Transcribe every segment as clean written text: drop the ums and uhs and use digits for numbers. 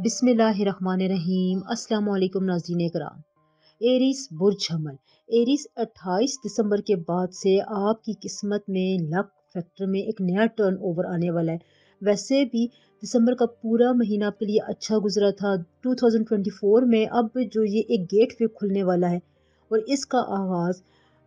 बिस्मिल्लाहिर्रहमानिर्रहीम। अस्सलाम वालेकुम नाज़रीन कराम। एरीज बुर्ज हमल। एरीज 28 दिसंबर के बाद से आपकी किस्मत में लक फैक्टर में एक नया टर्न ओवर आने वाला है। वैसे भी दिसंबर का पूरा महीना आपके लिए अच्छा गुजरा था। 2024 में अब जो ये एक गेट वे खुलने वाला है और इसका आगाज़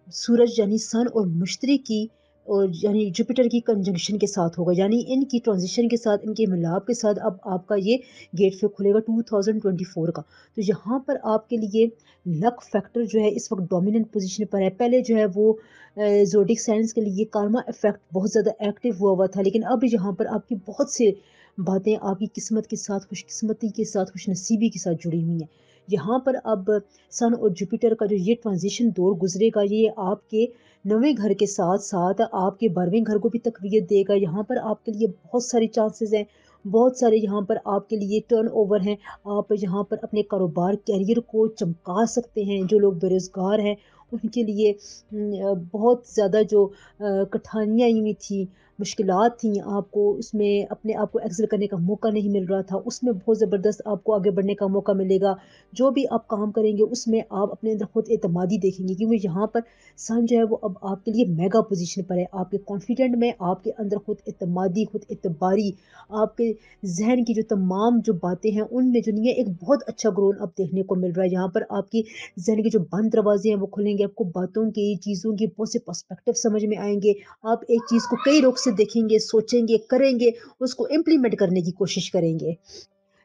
सूरज यानी सन और मुश्तरी की और यानी जुपिटर की कंजंक्शन के साथ होगा, यानी इनकी ट्रांजिशन के साथ, इनके मिलाप के साथ अब आपका ये गेट वे खुलेगा 2024 का। तो यहाँ पर आपके लिए लक फैक्टर जो है इस वक्त डोमिनेंट पोजीशन पर है। पहले जो है वो ज़ोडिक साइंस के लिए कार्मा इफेक्ट बहुत ज़्यादा एक्टिव हुआ था, लेकिन अब यहाँ पर आपकी बहुत से बातें आपकी किस्मत के साथ, खुशकिस्मती के साथ, खुशनसीबी के साथ जुड़ी हुई हैं। यहाँ पर अब सन और जुपिटर का जो ये ट्रांजिशन दौर गुजरेगा, ये आपके नवे घर के साथ साथ आपके 12वें घर को भी तकवीत देगा। यहाँ पर आपके लिए बहुत सारे चांसेस हैं, बहुत सारे यहाँ पर आपके लिए टर्न ओवर हैं। आप यहाँ पर अपने कारोबार कैरियर को चमका सकते हैं। जो लोग बेरोज़गार हैं उनके लिए बहुत ज़्यादा जो कठिनाइयाँ हुई थी, मुश्किलात थी, आपको उसमें अपने आप को एक्सेल करने का मौका नहीं मिल रहा था, उसमें बहुत ज़बरदस्त आपको आगे बढ़ने का मौका मिलेगा। जो भी आप काम करेंगे उसमें आप अपने अंदर खुद एतमादी देखेंगे, क्योंकि यहाँ पर सन जो है वो अब आपके लिए मेगा पोजीशन पर है। आपके कॉन्फिडेंट में, आपके अंदर खुद एतमादी, खुद एतबारी, आपके जहन की जो तमाम जो बातें हैं उनमें जो नहीं है एक बहुत अच्छा ग्रोन अब देखने को मिल रहा है। यहाँ पर आपकी जहन के जो बंद दरवाजे हैं वो खुलेंगे, आपको बातों के, चीज़ों के बहुत से पर्सपेक्टिव समझ में आएंगे। आप एक चीज़ को कई रुख से देखेंगे, सोचेंगे, करेंगे, उसको इम्प्लीमेंट करने की कोशिश करेंगे।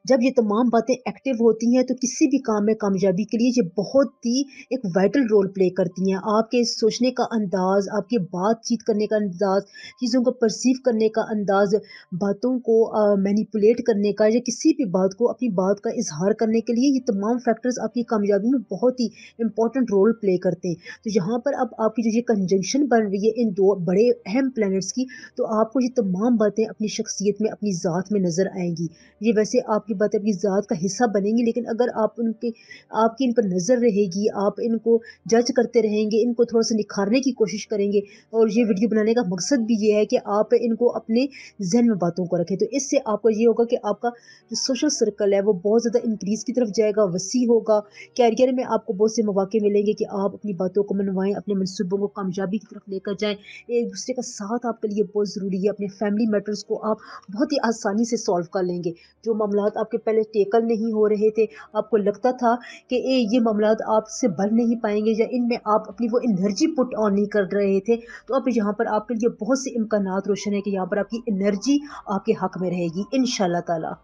जब ये तमाम बातें एक्टिव होती हैं तो किसी भी काम में कामयाबी के लिए ये बहुत ही एक वाइटल रोल प्ले करती हैं। आपके सोचने का अंदाज़, आपके बातचीत करने का अंदाज़, चीज़ों को परसीव करने का अंदाज़, बातों को मैनिपुलेट करने का, या किसी भी बात को, अपनी बात का इज़हार करने के लिए ये तमाम फैक्टर्स आपकी कामयाबी में बहुत ही इंपॉर्टेंट रोल प्ले करते हैं। तो यहाँ पर अब आपकी जो ये कंजंक्शन बन रही है इन दो बड़े अहम प्लैनेट्स की, तो आपको ये तमाम बातें अपनी शख्सियत में, अपनी ज़ात में नज़र आएंगी। ये वैसे आपकी बातें अपनी ज़ात का हिस्सा बनेंगी, लेकिन अगर आप उनके आपकी इन पर नज़र रहेगी, आप इनको जज करते रहेंगे, इनको थोड़ा सा निखारने की कोशिश करेंगे, और ये वीडियो बनाने का मकसद भी ये है कि आप इनको अपने जहन में बातों को रखें। तो इससे आपको ये होगा कि आपका जो सोशल सर्कल है वो बहुत ज़्यादा इंक्रीज़ की तरफ जाएगा, वसी होगा। कैरियर में आपको बहुत से मौके मिलेंगे कि आप अपनी बातों को मनवाएं, अपने मनसूबों को कामयाबी की तरफ लेकर जाएं। एक दूसरे का साथ आपके लिए बहुत ज़रूरी है। अपने फैमिली मैटर्स को आप बहुत ही आसानी से सॉल्व कर लेंगे। जो मामलात आपके पहले टेकल नहीं हो रहे थे, आपको लगता था कि ये मामलात आपसे बन नहीं पाएंगे, या इनमें आप अपनी वो एनर्जी पुट ऑन नहीं कर रहे थे, तो अब यहाँ पर आपके लिए बहुत से इम्कानात रोशन है कि यहाँ पर आपकी एनर्जी आपके हक में रहेगी इंशाल्लाह ताला।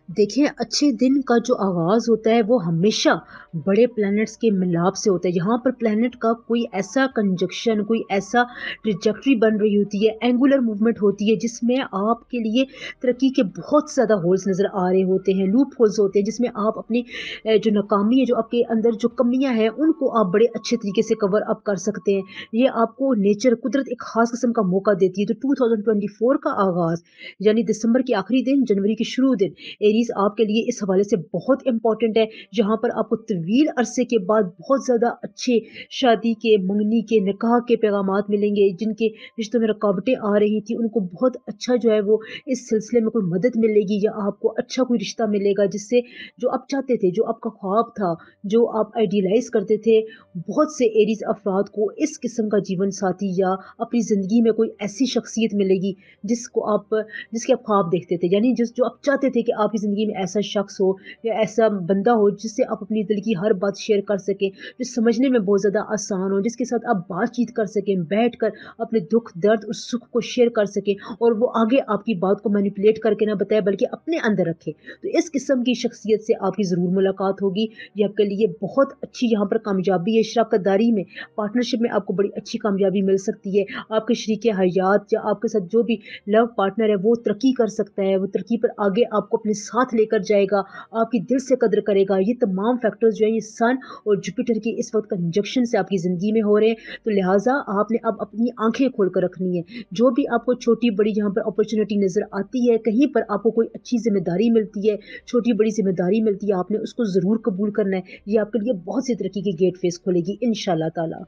देखिए, अच्छे दिन का जो आगाज़ होता है वो हमेशा बड़े प्लैनेट्स के मिलाप से होता है। यहाँ पर प्लैनेट का कोई ऐसा कंजक्शन, कोई ऐसा ट्रैजेक्टरी बन रही होती है, एंगुलर मूवमेंट होती है, जिसमें आपके लिए तरक्की के बहुत ज़्यादा होल्स नज़र आ रहे होते हैं, लूप होल्स होते हैं, जिसमें आप अपनी जो नाकामी है, जो आपके अंदर जो कमियां हैं, उनको आप बड़े अच्छे तरीके से कवर अप कर सकते हैं। ये आपको नेचर, कुदरत एक खास किस्म का मौका देती है। तो 2024 का आगाज़ यानी दिसंबर के आखिरी दिन, जनवरी के शुरू दिन, एरीज आपके लिए इस हवाले से बहुत इंपॉर्टेंट है, जहां पर आपको तवील अरसे के बाद बहुत ज़्यादा अच्छे शादी के, मंगनी के, निकाह के पैगामात मिलेंगे। जिनके रिश्तों में रुकावटें आ रही थी उनको बहुत अच्छा जो है वो इस सिलसिले में कोई मदद मिलेगी, या आपको अच्छा कोई रिश्ता मिलेगा जिससे जो आप चाहते थे, जो आपका ख्वाब था, जो आप आइडियलाइज करते थे। बहुत से एरीज अफराद को इस किस्म का जीवन साथी या अपनी ज़िंदगी में कोई ऐसी शख्सियत मिलेगी जिसको आप जिसके आप ख्वाब देखते थे, यानी जिस जो आप चाहते थे कि आपकी ज़िंदगी में ऐसा शख्स हो या ऐसा बंदा हो जिससे आप अपनी दिल की हर बात शेयर कर सकें, जो समझने में बहुत ज़्यादा आसान हो, जिसके साथ आप बातचीत कर सकें, बैठकर अपने दुख, दर्द और सुख को शेयर कर सकें, और वो आगे आपकी बात को मैनिपुलेट करके ना बताए बल्कि अपने अंदर रखे। तो इस किस्म की शख्सियत से आपकी ज़रूर मुलाकात होगी। ये आपके लिए बहुत अच्छी यहाँ पर कामयाबी है। शराकतदारी में, पार्टनरशिप में आपको बड़ी अच्छी कामयाबी मिल सकती है। आपके शरीक हयात या आपके साथ जो भी लव पार्टनर है वो तरक्की कर सकता है, वो तरक्की पर आगे आपको अपने साथ लेकर जाएगा, आपकी दिल से कदर करेगा। ये तमाम फैक्टर्स जो है ये सन और जुपिटर की इस वक्त कंजक्शन से आपकी ज़िंदगी में हो रहे हैं। तो लिहाजा आपने अब अपनी आंखें खोल कर रखनी है। जो भी आपको छोटी बड़ी यहाँ पर अपॉर्चुनिटी नज़र आती है, कहीं पर आपको कोई अच्छी जिम्मेदारी मिलती है, छोटी बड़ी जिम्मेदारी मिलती है, आपने उसको ज़रूर कबूल करना है। ये आपके लिए बहुत सी तरक्की की गेट फेस खोलेगी इंशाल्लाह ताला।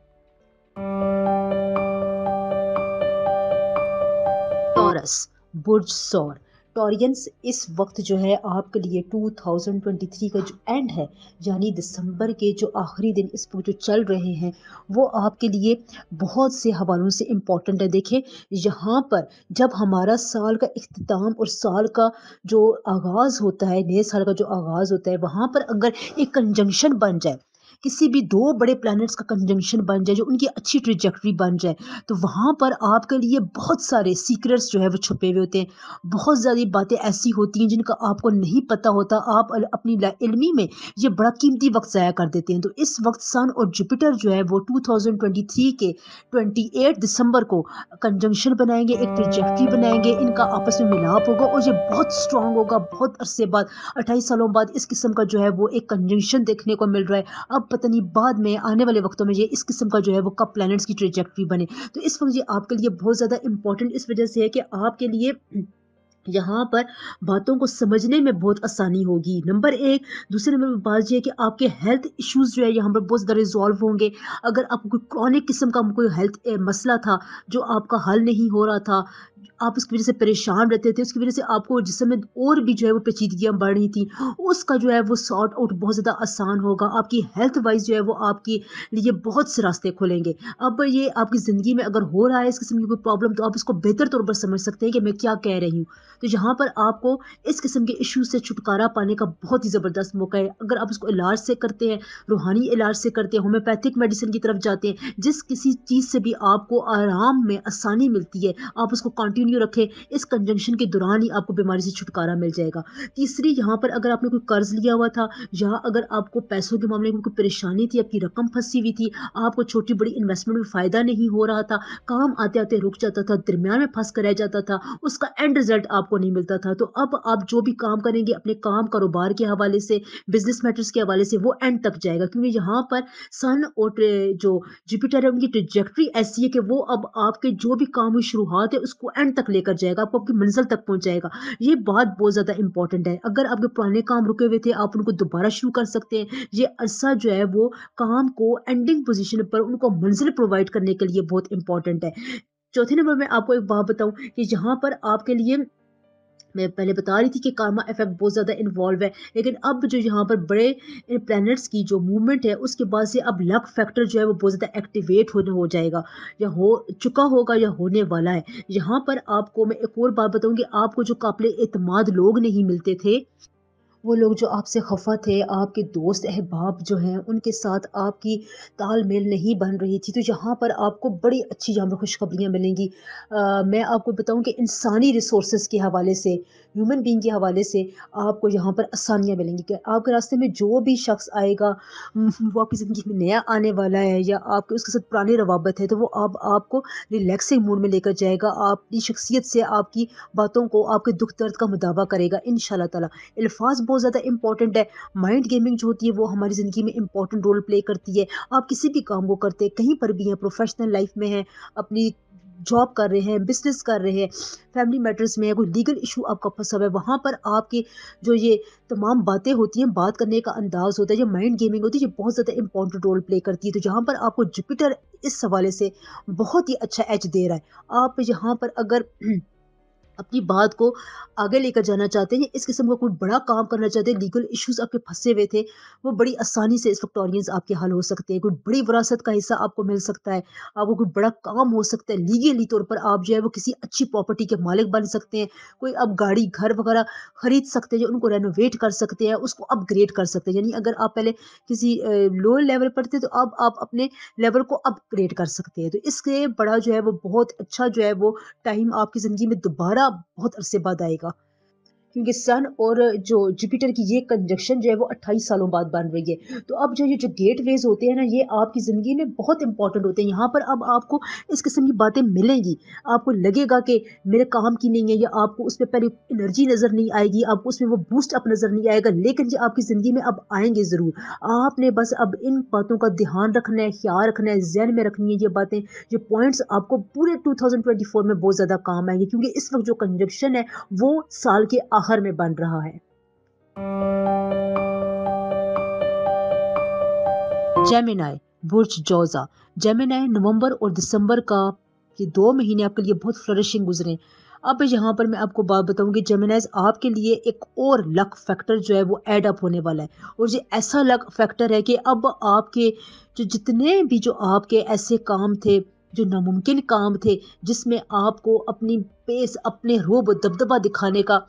टॉरस, बुर्ज सौर। ٹورینس اس وقت جو ہے آپ کے لیے 2023 کا جو اینڈ ہے، یعنی دسمبر کے جو آخری دن اس وقت جو چل رہے ہیں، وہ آپ کے لیے بہت سے حوالوں سے امپورٹنٹ ہے۔ دیکھیں یہاں پر جب ہمارا سال کا اختتام اور سال کا جو آغاز ہوتا ہے، نئے سال کا جو آغاز ہوتا ہے، وہاں پر اگر ایک کنجنکشن بن جائے، کسی بھی دو بڑے پلانٹس کا کنجنکشن بن جائے جو ان کی اچھی ٹریجیکٹری بن جائے، تو وہاں پر آپ کے لیے بہت سارے سیکرٹس جو ہے وہ چھپے ہوئے ہوتے ہیں، بہت زیادہ باتیں ایسی ہوتی ہیں جن کا آپ کو نہیں پتا ہوتا، آپ اپنی علمی میں یہ بڑا قیمتی وقت ضائع کر دیتے ہیں۔ تو اس وقت سن اور جوپیٹر جو ہے وہ 2023 کے 28 دسمبر کو کنجنکشن بنائیں گے، ایک ٹریجیکٹری بنائیں گے، ان کا آپس میں ملاپ ہوگا اور یہ بہت اسٹرانگ ہوگا۔ بہت عرصے بعد 28 سالوں بعد اس قسم کا جو ہے وہ ایک کنجنکشن دیکھنے کو مل رہا ہے۔ اب پتہ نہیں بعد میں آنے والے وقتوں میں یہ اس قسم کا جو ہے وہ کب پلانٹس کی ٹریجیکٹری بنے، تو اس وقت یہ آپ کے لیے بہت زیادہ امپورٹنٹ اس وجہ سے ہے کہ آپ کے لیے یہاں پر باتوں کو سمجھنے میں بہت آسانی ہوگی، نمبر ایک۔ دوسرے نمبر پر بات یہ ہے کہ آپ کے ہیلتھ ایشوز جو ہے یہاں پر بہت زیادہ ریزالو ہوں گے۔ اگر آپ کو کوئی کرونک قسم کا کوئی ہیلتھ مسئلہ تھا جو آپ کا حل نہیں ہو رہا تھا، آپ اس کی وجہ سے پریشان رہتے تھے، اس کی وجہ سے آپ کو جسم میں اور بھی جو ہے وہ پیچیدگیاں بڑھ رہی تھیں، اس کا جو ہے وہ سارٹ آؤٹ بہت زیادہ آسان ہوگا۔ آپ کی ہیلتھ وائز جو ہے وہ آپ کے لیے بہت سے راستے کھولیں گے۔ اب یہ آپ کی زندگی میں اگر ہو رہا ہے اس قسم کی کوئی پرابلم، تو آپ اس کو بہتر طور پر سمجھ سکتے ہیں کہ میں کیا کہہ رہی ہوں۔ تو یہاں پر آپ کو اس قسم کے ایشوز سے چھٹکارا پانے کا بہت ہی زبردست موقع ہے۔ اگر آپ اس کو علاج سے کرتے ہیں، روحانی علاج سے کرتے ہیں، ہومیوپیتھک میڈیسن کی طرف جاتے ہیں، جس کسی چیز سے بھی آپ کو آرام میں آسانی ملتی ہے، آپ اس کو کنٹینیو رکھیں، اس کنجنکشن کے دوران ہی آپ کو بیماری سے چھٹکارا مل جائے گا۔ تیسری، یہاں پر اگر آپ نے کوئی قرض لیا ہوا تھا یا اگر آپ کو پیسوں کے معاملے میں کوئی پریشانی تھی، آپ کی رقم پھنسی ہوئی تھی، آپ کو چھوٹی بڑی انویسٹمنٹ میں فائدہ نہیں ہو رہا تھا، کام آتے آتے رک جاتا تھا، درمیان میں پھنس کر رہ جاتا تھا، اس کا اینڈ رزلٹ آپ کو نہیں ملتا تھا، تو اب آپ جو بھی کام کریں گے اپنے کام کاروبار کے حوالے سے، بزنس میٹرز کے حوالے سے، وہ اینڈ تک جائے گا، کیونکہ یہاں پر سن اور جو جوپیٹر ہے ان کی ٹریجیکٹری ایسی ہے کہ وہ اب آپ کے جو بھی کام کی شروعات ہے اس کو اینڈ تک لے کر جائے گا، آپ کو آپ کی منزل تک پہنچائے گا۔ یہ بات بہت زیادہ امپورٹنٹ ہے۔ اگر آپ کے پرانے کام رکے ہوئے تھے، آپ ان کو دوبارہ شروع کر سکتے ہیں۔ یہ عرصہ جو ہے وہ کام کو اینڈنگ پوزیشن پر ان کو منزل پرووائڈ کرنے کے لیے بہت امپورٹنٹ ہے۔ چوتھے نمبر میں آپ کو ایک بات بتاؤں کہ یہاں پر آپ کے لیے میں پہلے بتا رہی تھی کہ کارما افیکٹ بہت زیادہ انوالو ہے، لیکن اب جو یہاں پر بڑے پلانٹس کی جو موومنٹ ہے اس کے بعد سے اب لک فیکٹر جو ہے وہ بہت زیادہ ایکٹیویٹ ہو جائے گا، یا ہو چکا ہوگا یا ہونے والا ہے۔ یہاں پر آپ کو میں ایک اور بات بتاؤں کہ آپ کو جو قابل اعتماد لوگ نہیں ملتے تھے، وہ لوگ جو آپ سے خفا تھے، آپ کے دوست احباب جو ہیں ان کے ساتھ آپ کی تال میل نہیں بن رہی تھی، تو یہاں پر آپ کو بڑی اچھی یہاں پر خوشخبریاں ملیں گی۔ میں آپ کو بتاؤں کہ انسانی ریسورسز کے حوالے سے، ہیومن بینگ کے حوالے سے آپ کو یہاں پر آسانیاں ملیں گی کہ آپ کے راستے میں جو بھی شخص آئے گا، وہ آپ کی زندگی میں نیا آنے والا ہے یا آپ کے اس کے ساتھ پرانی روابط ہے، تو وہ اب آپ کو ریلیکسنگ موڈ میں لے کر جائے گا، آپ کی شخصیت سے آپ کی باتوں کو، آپ کے دکھ درد کا مداوع کرے گا انشاءاللہ تعالی۔ الفاظ بہت زیادہ امپورٹنٹ ہے۔ مائنڈ گیمنگ جو ہوتی ہے وہ ہماری زندگی میں امپورٹنٹ رول پلے کرتی ہے۔ آپ کسی بھی کام کو کرتے ہیں، کہیں پر بھی ہیں، پروفیشنل لائف میں ہیں، اپنی جاب کر رہے ہیں، بزنس کر رہے ہیں، فیملی میٹرز میں ہے، کوئی لیگل ایشو آپ کا پھنسا ہوا ہے، وہاں پر آپ کی جو یہ تمام باتیں ہوتی ہیں، بات کرنے کا انداز ہوتا ہے، یہ مائنڈ گیمنگ ہوتی ہے، یہ بہت زیادہ امپورٹنٹ رول پلے کرتی ہے۔ تو یہاں پر آپ کو جوپیٹر اس حوالے سے بہت ہی اچھا ایج دے رہا ہے۔ آپ یہاں پر اگر اپنی بات کو آگے لے کر جانا چاہتے ہیں، اس قسم کا کوئی بڑا کام کرنا چاہتے ہیں، لیگل ایشوز آپ کے پھنسے ہوئے تھے، وہ بڑی آسانی سے اس وقت ٹورینس آپ کے حل ہو سکتے ہیں۔ کوئی بڑی وراثت کا حصہ آپ کو مل سکتا ہے، آپ کو کوئی بڑا کام ہو سکتا ہے، لیگلی طور پر آپ جو ہے وہ کسی اچھی پراپرٹی کے مالک بن سکتے ہیں، کوئی آپ گاڑی گھر وغیرہ خرید سکتے ہیں، جو ان کو رینوویٹ کر سکتے ہیں، اس کو اپ گریڈ کر سکتے ہیں، یعنی اگر آپ پہلے کسی لو لیول پر تھے تو اب آپ اپنے لیول کو اپ گریڈ کر سکتے ہیں۔ تو اس سے بڑا جو ہے وہ بہت اچھا جو ہے وہ ٹائم آپ کی زندگی میں دوبارہ بہت عرصے بعد آئے گا، کیونکہ سن اور جو جوپیٹر کی یہ کنجکشن جو ہے وہ 28 سالوں بعد بن رہی ہے۔ تو اب جو یہ جو گیٹ ویز ہوتے ہیں نا، یہ آپ کی زندگی میں بہت امپورٹنٹ ہوتے ہیں۔ یہاں پر اب آپ کو اس قسم کی باتیں ملیں گی، آپ کو لگے گا کہ میرے کام کی نہیں ہے، یا آپ کو اس پہ پہلے انرجی نظر نہیں آئے گی، آپ کو اس میں وہ بوسٹ اپ نظر نہیں آئے گا، لیکن یہ آپ کی زندگی میں اب آئیں گے ضرور۔ آپ نے بس اب ان باتوں کا دھیان رکھنا ہے، خیال رکھنا ہے، ذہن میں رکھنی ہے یہ باتیں، یہ پوائنٹس آپ کو پورے 2024 میں بہت زیادہ کام آئیں گے، کیونکہ اس وقت جو کنجکشن ہے وہ سال کے آخر میں بن رہا ہے۔ جیمینائی برج جوزا، جیمینائی نومبر اور دسمبر کا یہ 2 مہینے آپ کے لیے بہت فلرشنگ گزرے۔ अब यहाँ पर मैं आपको बात बताऊं कि जेमिनाइज आपके लिए एक और लक फैक्टर जो है वो ऐड अप होने वाला है, और ये ऐसा लक फैक्टर है कि अब आपके जो जितने भी जो आपके ऐसे काम थे, जो नामुमकिन काम थे, जिसमें आपको अपनी पेस, अपने रोब दबदबा दिखाने का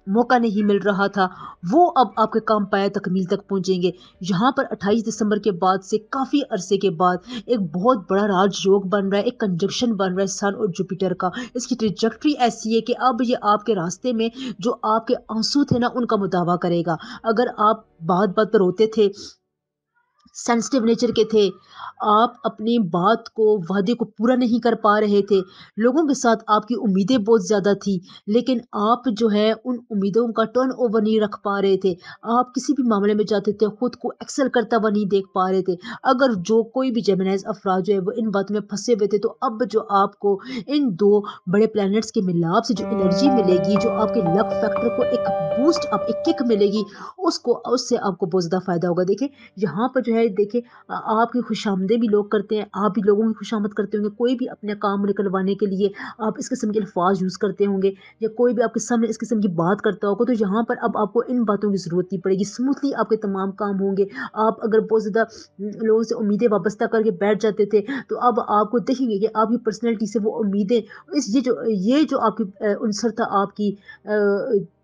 मौका नहीं मिल रहा था, वो अब आपके काम पाया तकमील तक पहुंचेंगे। यहाँ पर 28 दिसंबर के बाद से काफ़ी अरसे के बाद एक बहुत बड़ा राजयोग बन रहा है, एक कंजक्शन बन रहा है सन और जुपिटर का। इसकी ट्रिजेक्टरी ऐसी है कि अब ये आपके रास्ते में जो आपके आंसू थे ना, उनका मुदावा करेगा। अगर आप बात बात पर रोते थे, सेंसिटिव नेचर के थे, आप अपनी बात को, वादे को पूरा नहीं कर पा रहे थे, लोगों के साथ आपकी उम्मीदें बहुत ज़्यादा थी, लेकिन आप जो है उन उम्मीदों का टर्न ओवर नहीं रख पा रहे थे। आप किसी भी मामले में जाते थे, खुद को एक्सेल करता हुआ नहीं देख पा रहे थे। अगर जो कोई भी जेमिनाइज अफराद जो है वो इन बातों में फंसे हुए थे, तो अब जो आपको इन दो बड़े प्लैनेट्स के मिलाप से जो एनर्जी मिलेगी, जो आपके लक फैक्टर को एक बूस्ट अप, एक किक मिलेगी, उसको उससे आपको बहुत ज़्यादा फायदा होगा। देखिए यहाँ पर जो है, देखिए आपकी खुशामदें भी लोग करते हैं, आप भी लोगों की खुशामद करते होंगे। कोई भी अपने काम निकलवाने के लिए आप इस किस्म के अल्फाज यूज़ करते होंगे, या कोई भी आपके सामने इस किस्म की बात करता होगा, तो यहाँ पर अब आपको इन बातों की ज़रूरत नहीं पड़ेगी। स्मूथली आपके तमाम काम होंगे। आप अगर बहुत ज़्यादा लोगों से उम्मीदें वाबस्ता करके बैठ जाते थे, तो अब आपको देखेंगे कि आपकी पर्सनैलिटी से वो उम्मीदें, इस ये जो आपकी अनसर था आपकी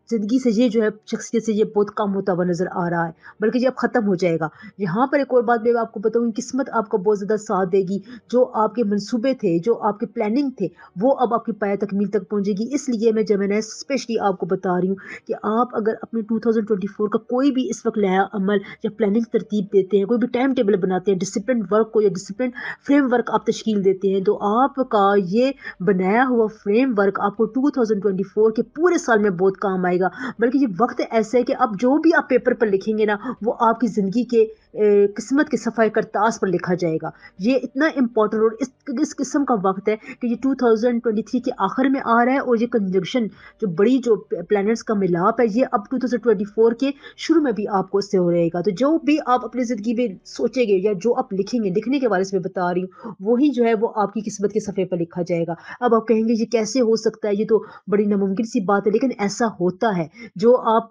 ज़िंदगी से, ये जो है शख्सियत से, ये बहुत कम होता हुआ नज़र आ रहा है, बल्कि ये अब ख़त्म हो जाएगा। यहाँ पर एक और बात मैं आपको बताऊँ, किस्मत आपका बहुत ज़्यादा साथ देगी। जो आपके मंसूबे थे, जो आपके प्लानिंग थे, वो अब आपकी पाया तकमील तक पहुँचेगी। इसलिए मैं जेमिनी स्पेशली आपको बता रही हूँ कि आप अगर अपने 2024 का कोई भी इस वक्त नया अमल या प्लानिंग तरतीब देते हैं, कोई भी टाइम टेबल बनाते हैं, डिसिप्लिन वर्क को या डिसिप्लिन फ्रेमवर्क आप तश्कील देते हैं, तो आपका ये बनाया हुआ फ्रेमवर्क आपको 2024 के पूरे साल में बहुत काम आएगा। बल्कि ये वक्त ऐसा है कि अब जो भी आप पेपर पर लिखेंगे ना, वो आपकी ज़िंदगी के किस्मत के सफ़ाए करतास पर लिखा जाएगा। ये इतना इम्पोर्टेंट, और इस किस्म का वक्त है कि ये 2023 के आखिर में आ रहा है, और ये कंजक्शन जो बड़ी जो प्लैनेट्स का मिलाप है, ये अब 2024 के शुरू में भी आपको इससे हो रहेगा। तो जो भी आप अपनी ज़िंदगी में सोचेंगे या जो आप लिखेंगे, लिखने के बारे में बता रही हूँ, वही जो है वो आपकी किस्मत के सफ़े पर लिखा जाएगा। अब आप कहेंगे ये कैसे हो सकता है, ये तो बड़ी नामुमकिन सी बात है, लेकिन ऐसा होता है। जो आप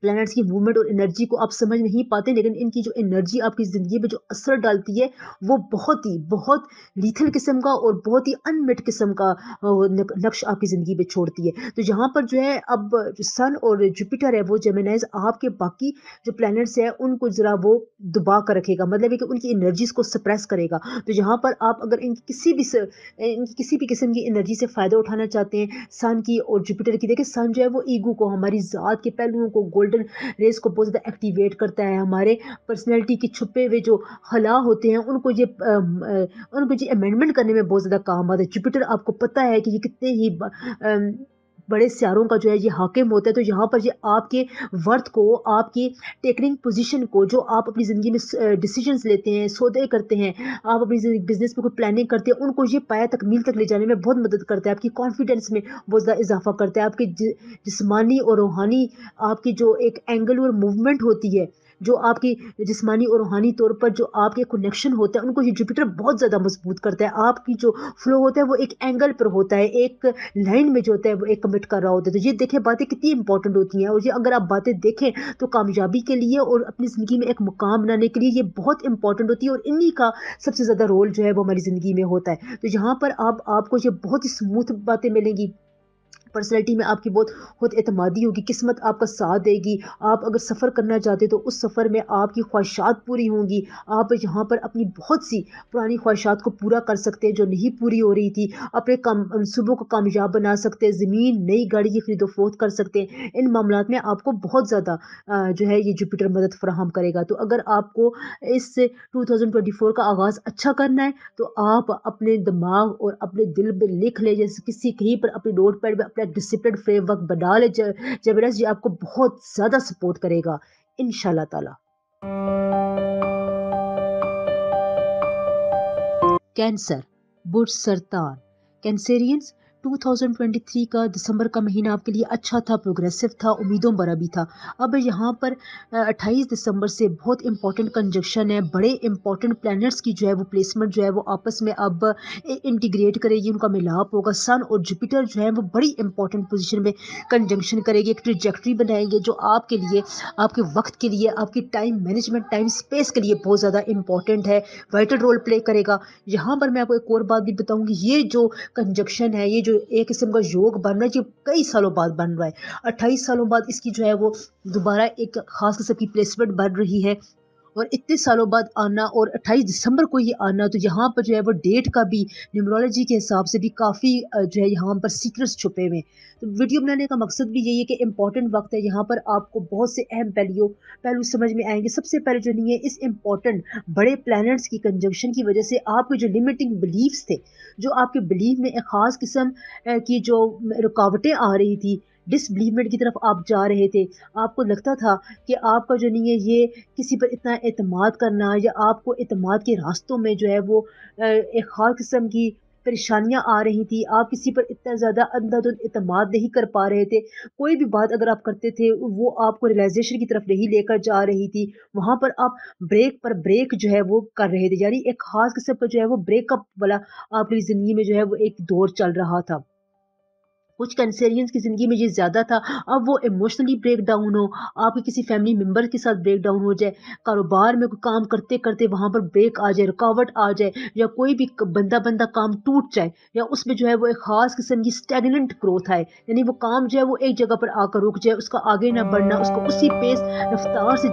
प्लैनेट्स की मूवमेंट और एनर्जी को आप समझ नहीं पाते, लेकिन इनकी जो एनर्जी आपकी ज़िंदगी में जो असर डालती है, वो बहुत लीथल किस्म का और बहुत ही अनमेट किस्म का नक्श आपकी ज़िंदगी में छोड़ती है। तो यहाँ पर जो है, अब जो सन और जुपिटर है, वो जेमिनाइज आपके बाकी जो प्लैनेट्स हैं उनको ज़रा वो दबा कर रखेगा, मतलब है कि उनकी एनर्जीज को सप्रेस करेगा। तो यहाँ पर आप अगर इनकी किसी भी किस्म की एनर्जी से फ़ायदा उठाना चाहते हैं, सन की और जुपिटर की, देखिए सन जो है वो ईगो को, हमारी ज़ात के पहलुओं को, गोल्डन रेस को बहुत ज़्यादा एक्टिवेट करता है। हमारे पर्सनैलिटी के छुपे हुए जो खला होते हैं, उनको ये अमेंडमेंट करने में बहुत ज़्यादा काम आता है। जुपिटर आपको पता है कि ये कितने ही बड़े सियारों का जो है ये हाकिम होता है। तो यहाँ पर ये आपके वर्थ को, आपकी टेकनिंग पोजीशन को, जो आप अपनी ज़िंदगी में डिसीजंस लेते हैं, सौदे करते हैं, आप अपनी बिजनेस में कोई प्लानिंग करते हैं, उनको ये पाया तकमील तक ले जाने में बहुत मदद करता है। आपकी कॉन्फिडेंस में बहुत ज़्यादा इजाफा करता है। आपके जिस्मानी और रूहानी, आपकी जो एक एंगुलर मूवमेंट होती है, जो आपकी जिस्मानी और रूहानी तौर पर जो आपके कनेक्शन होता है, उनको ये जुपिटर बहुत ज़्यादा मजबूत करता है। आपकी जो फ्लो होता है वो एक एंगल पर होता है, एक लाइन में जो होता है वो एक कमिट कर रहा होता है। तो ये देखें, बातें कितनी इंपॉर्टेंट होती हैं, और ये अगर आप बातें देखें तो कामयाबी के लिए और अपनी ज़िंदगी में एक मुकाम बनाने के लिए ये बहुत इंपॉर्टेंट होती है, और इन्हीं का सबसे ज़्यादा रोल जो है वो हमारी ज़िंदगी में होता है। तो यहाँ पर आपको ये बहुत ही स्मूथ बातें मिलेंगी, पर्सनैलिटी में आपकी बहुत खुद एतमादी होगी, किस्मत आपका साथ देगी। आप अगर सफ़र करना चाहते तो उस सफ़र में आपकी ख्वाहिशात पूरी होंगी। आप यहाँ पर अपनी बहुत सी पुरानी ख्वाहिशात को पूरा कर सकते हैं जो नहीं पूरी हो रही थी, अपने मनसूबों को कामयाब बना सकते हैं, ज़मीन, नई गाड़ी की खरीदो फरोख्त कर सकते हैं। इन मामलात में आपको बहुत ज़्यादा जो है ये जुपिटर मदद फराहम करेगा। तो अगर आपको इस 2024 का आगाज़ अच्छा करना है, तो आप अपने दिमाग और अपने दिल में लिख लें, जैसे किसी कहीं पर अपने नोट पैड में अपना डिसिप्लिन फ्रेमवर्क बना ले। जबरदस्त, ये आपको बहुत ज़्यादा सपोर्ट करेगा इंशाल्लाह ताला। कैंसर, बुर्ज सरतान, कैंसेरियंस 2023 का दिसंबर का महीना आपके लिए अच्छा था, प्रोग्रेसिव था, उम्मीदों भरा भी था। अब यहाँ पर 28 दिसंबर से बहुत इंपॉर्टेंट कंजक्शन है, बड़े इंपॉर्टेंट प्लैनेट्स की जो है वो प्लेसमेंट जो है वो आपस में अब इंटीग्रेट करेगी, उनका मिलाप होगा। सन और जुपिटर जो है वो बड़ी इंपॉर्टेंट पोजीशन में कंजंक्शन करेगी, एक ट्रिजेक्ट्री बनाएंगे जो आपके लिए, आपके वक्त के लिए, आपकी टाइम मैनेजमेंट, टाइम स्पेस के लिए बहुत ज़्यादा इंपॉर्टेंट है, वाइटल रोल प्ले करेगा। यहाँ पर मैं आपको एक और बात भी बताऊंगी, ये जो कंजक्शन है, ये जो एक किस्म का योग बन रहा है, जो कई सालों बाद बन रहा है, 28 सालों बाद इसकी जो है वो दोबारा एक खास किस्म की प्लेसमेंट बन रही है। और इतने सालों बाद आना और 28 दिसंबर को ये आना, तो यहाँ पर जो है वो डेट का भी न्यूमरोलॉजी के हिसाब से भी काफ़ी जो है यहाँ पर सीक्रेट्स छुपे हुए हैं। तो वीडियो बनाने का मकसद भी यही है कि इंपॉर्टेंट वक्त है, यहाँ पर आपको बहुत से अहम पहलू समझ में आएंगे। सबसे पहले जो नहीं है, इस इंपॉर्टेंट बड़े प्लैनेट्स की कंजंक्शन की वजह से आपके जो लिमिटिंग बिलीव्स थे, जो आपके बिलीव में एक ख़ास किस्म की जो रुकावटें आ रही थी, डिसबिलीवमेंट की तरफ आप जा रहे थे, आपको लगता था कि आपका जो नहीं है ये किसी पर इतना एतमाद करना, या आपको एतमाद के रास्तों में जो है वो एक ख़ास किस्म की परेशानियां आ रही थी, आप किसी पर इतना ज़्यादा अंधाधुंध एतमाद नहीं कर पा रहे थे, कोई भी बात अगर आप करते थे वो आपको रियलाइजेशन की तरफ नहीं लेकर जा रही थी, वहाँ पर आप ब्रेक पर ब्रेक जो है वो कर रहे थे, यानी एक ख़ास किस्म का जो है वो ब्रेकअप वाला आपकी ज़िंदगी में जो है वो एक दौर चल रहा था। कुछ कैंसेरियंस की ज़िंदगी में ये ज़्यादा था। अब वो इमोशनली ब्रेक डाउन हो, आपके किसी फैमिली मेंबर के साथ ब्रेक डाउन हो जाए, कारोबार में कोई काम करते-करते वहाँ पर ब्रेक आ जाए, रुकावट आ जाए, या कोई भी क बंदा-बंदा काम टूट जाए, या उसमें जो है वो एक ख़ास किस्म की स्टैग्नेंट ग्रोथ आए। यानी वो काम जो है वो एक जगह पर आकर रुक जाए, उसका आगे ना बढ़ना, उसको उसी पेस रफ़्तार से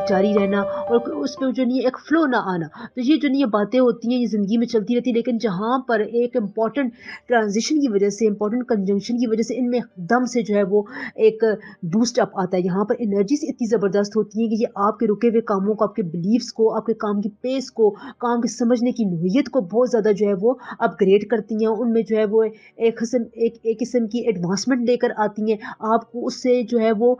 जारी रहना, और उसमें जो नहीं है एक फ़्लो ना आना। तो ये जो नहीं है बातें होती हैं, ये ज़िंदगी में चलती रहती है, लेकिन जहाँ पर एक इम्पॉर्टेंट ट्रांजिशन की वजह से, इंपॉर्टेंट कंजंक्शन की वजह से इनमें एकदम से जो है वो एक बूस्ट अप आता है। यहाँ पर एनर्जीज इतनी ज़बरदस्त होती हैं कि ये आपके रुके हुए कामों को, आपके बिलीव्स को, आपके काम की पेस को, काम के समझने की नोयत को बहुत ज़्यादा जो है वो अपग्रेड करती हैं। उनमें जो है वो एक किस्म की एडवांसमेंट लेकर आती हैं। आपको उससे जो है वो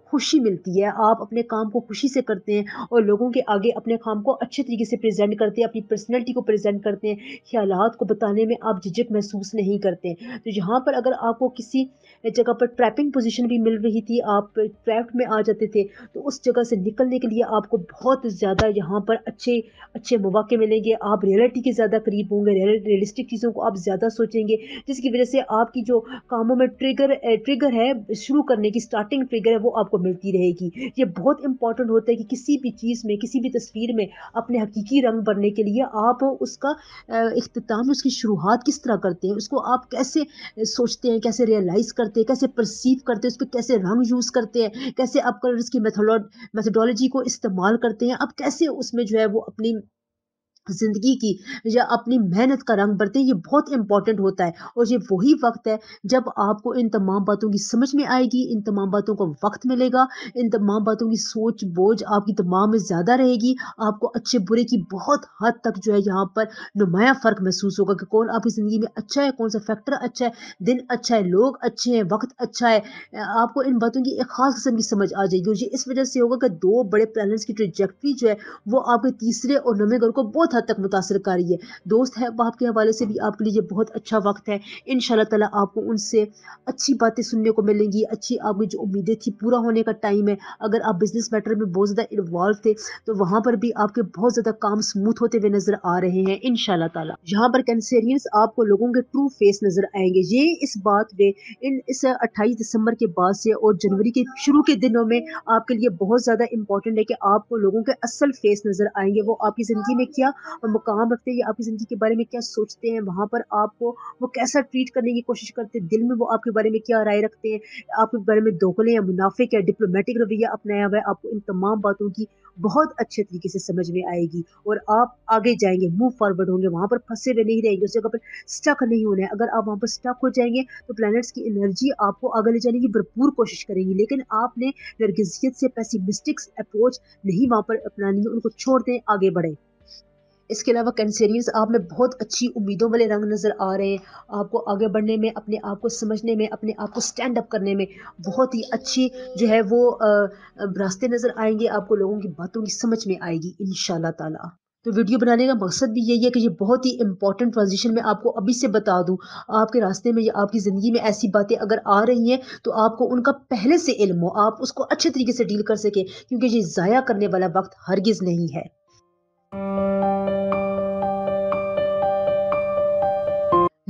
खुशी मिलती है, आप अपने काम को खुशी से करते हैं और लोगों के आगे अपने काम को अच्छे तरीके से प्रेजेंट करते हैं, अपनी पर्सनैलिटी को प्रेजेंट करते हैं, ख्यालात को बताने में आप झिझक महसूस नहीं करते। तो यहाँ पर अगर आपको किसी जगह पर ट्रैपिंग पोजीशन भी मिल रही थी, आप ट्रैप में आ जाते थे, तो उस जगह से निकलने के लिए आपको बहुत ज़्यादा यहाँ पर अच्छे अच्छे मौके मिलेंगे। आप रियलिटी के ज़्यादा करीब होंगे, रियलिस्टिक चीज़ों को आप ज़्यादा सोचेंगे, जिसकी वजह से आपकी जो कामों में ट्रिगर है, शुरू करने की स्टार्टिंग ट्रिगर है, वो आपको मिलती रहेगी। ये बहुत इंपॉर्टेंट होता है कि किसी भी चीज़ में, किसी भी तस्वीर में अपने हकीकी रंग भरने के लिए आप उसका इख्तिताम, उसकी शुरुआत किस तरह करते हैं, उसको आप कैसे सोचते हैं, कैसे रियलाइज़ करते हैं, कैसे परसीव करते हैं, उस पे कैसे रंग यूज़ करते हैं, कैसे आप कलर्स की मेथोडोलॉजी को इस्तेमाल करते हैं, आप कैसे उसमें जो है वो अपनी ज़िंदगी की या अपनी मेहनत का रंग भरते हैं, ये बहुत इम्पोर्टेंट होता है। और ये वही वक़्त है जब आपको इन तमाम बातों की समझ में आएगी, इन तमाम बातों को वक़्त मिलेगा, इन तमाम बातों की सोच-बोझ आपकी दिमाग में ज़्यादा रहेगी, आपको अच्छे-बुरे की बहुत हद तक जो है यहाँ पर नुमायाँ फ़र्क महसूस होगा कि कौन आपकी ज़िंदगी में अच्छा है, कौन-सा फैक्टर अच्छा है, दिन अच्छा है, लोग अच्छे हैं, वक़्त अच्छा है। आपको इन बातों की एक ख़ास किस्म की समझ आ जाएगी, और ये इस वज़ह से होगा कि 2 बड़े प्लैनेट्स की ट्रैजेक्टरी जो है वो आपके तीसरे और नौवें घर को बहुत हद तक मुतासिर कर रही है। दोस्त है बाप के हवाले से भी आपके लिए ये बहुत अच्छा वक़्त है। इंशाअल्लाह ताला आपको उनसे अच्छी बातें सुनने को मिलेंगी, अच्छी आपकी जो उम्मीदें थी पूरा होने का टाइम है। अगर आप बिज़नेस मैटर में बहुत ज़्यादा इन्वॉल्व थे, तो वहाँ पर भी आपके बहुत ज़्यादा काम स्मूथ होते हुए नज़र आ रहे हैं इंशाअल्लाह ताला। यहाँ पर कैंसेरियंस आपको लोगों के ट्रू फेस नज़र आएँगे। ये इस बात में इस 28 दिसंबर के बाद से और जनवरी के शुरू के दिनों में आपके लिए बहुत ज़्यादा इम्पोर्टेंट है कि आपको लोगों के असल फेस नज़र आएँगे। वो आपकी ज़िंदगी में क्या मुकाम रखते हैं, या आपकी ज़िंदगी के बारे में क्या सोचते हैं, वहाँ पर आपको वो कैसा ट्रीट करने की कोशिश करते हैं, दिल में वो आपके बारे में क्या राय रखते हैं, आपके बारे में दोगले या मुनाफिक या डिप्लोमेटिक रवैया अपनाया हुआ है, आपको इन तमाम बातों की बहुत अच्छे तरीके से समझ में आएगी, और आप आगे जाएँगे, मूव फॉरवर्ड होंगे, वहाँ पर फँसे हुए नहीं रहेंगे, उस जगह पर स्टक नहीं होना है। अगर आप वहाँ पर स्टक हो जाएँगे, तो प्लैनेट्स की एनर्जी आपको आगे ले जाने की भरपूर कोशिश करेंगी, लेकिन आपने नरगिसियत से पेसिमिस्टिक अप्रोच नहीं वहाँ पर अपनानी है, उनको छोड़ दें, आगे बढ़ें। इसके अलावा कैंसेरियंस आप में बहुत अच्छी उम्मीदों वाले रंग नज़र आ रहे हैं। आपको आगे बढ़ने में, अपने आप को समझने में, अपने आप को स्टैंड अप करने में बहुत ही अच्छी जो है वो रास्ते नज़र आएँगे, आपको लोगों की बातों की समझ में आएगी इंशाअल्लाह ताला। तो वीडियो बनाने का मकसद भी यही है कि ये बहुत ही इंपॉर्टेंट ट्रांजिशन मैं आपको अभी से बता दूं। आपके रास्ते में या आपकी ज़िंदगी में ऐसी बातें अगर आ रही हैं तो आपको उनका पहले से इल्म हो, आप उसको अच्छे तरीके से डील कर सकें, क्योंकि ये ज़ाया करने वाला वक्त हरगिज़ नहीं है।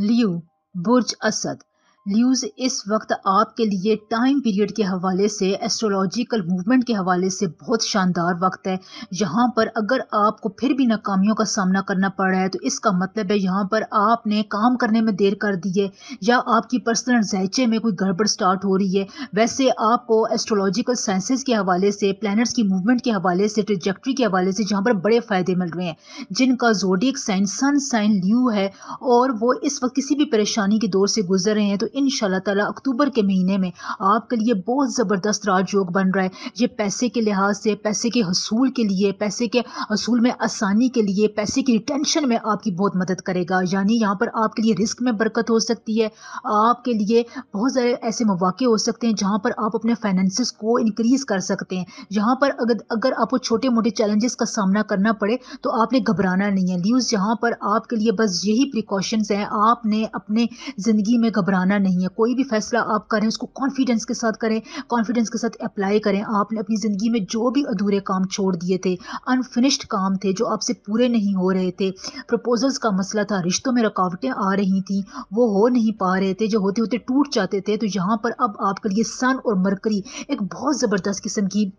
लियो, बुर्ज असद। ल्यूज इस वक्त आपके लिए टाइम पीरियड के हवाले से, एस्ट्रोलॉजिकल मूवमेंट के हवाले से बहुत शानदार वक्त है। यहाँ पर अगर आपको फिर भी नाकामियों का सामना करना पड़ रहा है तो इसका मतलब है यहाँ पर आपने काम करने में देर कर दी है, या आपकी पर्सनल जायचे में कोई गड़बड़ स्टार्ट हो रही है। वैसे आपको एस्ट्रोलॉजिकल साइंसेज के हवाले से, प्लैनेट्स की मूवमेंट के हवाले से, ट्रेजेक्ट्री के हवाले से जहाँ पर बड़े फ़ायदे मिल रहे हैं। जिनका ज़ोडिएक साइन सन साइन ल्यू है और वो इस वक्त किसी भी परेशानी के दौर से गुजर रहे हैं, तो इंशाल्लाह ताला अक्टूबर के महीने में आपके लिए बहुत ज़बरदस्त राजयोग बन रहा है। ये पैसे के लिहाज से, पैसे के हसूल के लिए, पैसे के हसूल में आसानी के लिए, पैसे की रिटेंशन में आपकी बहुत मदद करेगा। यानी यहाँ पर आपके लिए रिस्क में बरकत हो सकती है। आपके लिए बहुत सारे ऐसे मौके हो सकते हैं जहाँ पर आप अपने फाइनेंसिस को इंक्रीज कर सकते हैं। यहाँ पर अगर अगर आपको छोटे मोटे चैलेंजेस का सामना करना पड़े तो आपने घबराना नहीं है। ल्यूज यहाँ पर आपके लिए बस यही प्रिकॉशंस हैं, आपने अपने ज़िंदगी में घबराना नहीं है। कोई भी फैसला आप करें उसको कॉन्फिडेंस के साथ करें, कॉन्फिडेंस के साथ अप्लाई करें। आपने अपनी ज़िंदगी में जो भी अधूरे काम छोड़ दिए थे, अनफिनिश्ड काम थे जो आपसे पूरे नहीं हो रहे थे, प्रपोजल्स का मसला था, रिश्तों में रुकावटें आ रही थी, वो हो नहीं पा रहे थे, जो होते होते टूट जाते थे, तो यहाँ पर अब आपके लिए सन और मरकरी एक बहुत ज़बरदस्त किस्म की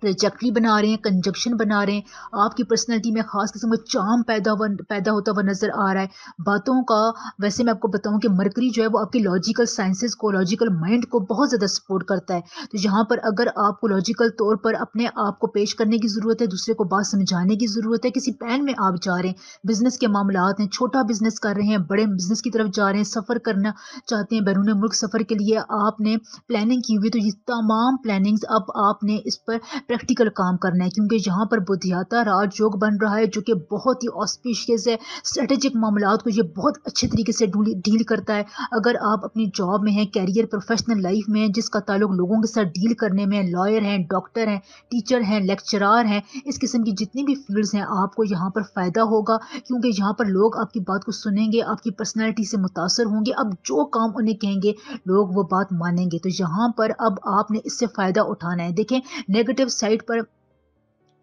ट्रेजेक्ट्री बना रहे हैं, कंजक्शन बना रहे हैं। आपकी पर्सनैलिटी में खास किस्म का चार्म पैदा होता हुआ नजर आ रहा है। बातों का, वैसे मैं आपको बताऊं कि मरकरी जो है वो आपकी लॉजिकल साइंसेस को, लॉजिकल माइंड को बहुत ज़्यादा सपोर्ट करता है। तो यहाँ पर अगर आपको लॉजिकल तौर पर अपने आप को पेश करने की ज़रूरत है, दूसरे को बात समझाने की ज़रूरत है, किसी प्लान में आप जा रहे हैं, बिजनेस के मामलात हैं, छोटा बिजनेस कर रहे हैं, बड़े बिजनेस की तरफ जा रहे हैं, सफ़र करना चाहते हैं, बैरून मुल्क सफ़र के लिए आपने प्लानिंग की हुई, तो ये तमाम प्लानिंग्स अब आपने इस पर प्रैक्टिकल काम करना है, क्योंकि यहाँ पर बुद्धियाता राजयोग बन रहा है जो कि बहुत ही ऑस्पिशियस है। स्ट्रेटेजिक मामलात को ये बहुत अच्छे तरीके से डील करता है। अगर आप अपनी जॉब में हैं, कैरियर, प्रोफेशनल लाइफ में हैं, जिसका ताल्लुक लोगों के साथ डील करने में, लॉयर हैं, डॉक्टर हैं, टीचर हैं, लेक्चरार हैं, इस किस्म की जितनी भी फील्ड्स हैं, आपको यहाँ पर फ़ायदा होगा, क्योंकि यहाँ पर लोग आपकी बात को सुनेंगे, आपकी पर्सनैलिटी से मुतासर होंगे। अब जो काम उन्हें कहेंगे लोग वो बात मानेंगे। तो यहाँ पर अब आपने इससे फ़ायदा उठाना है। देखें, नेगेटिव साइड पर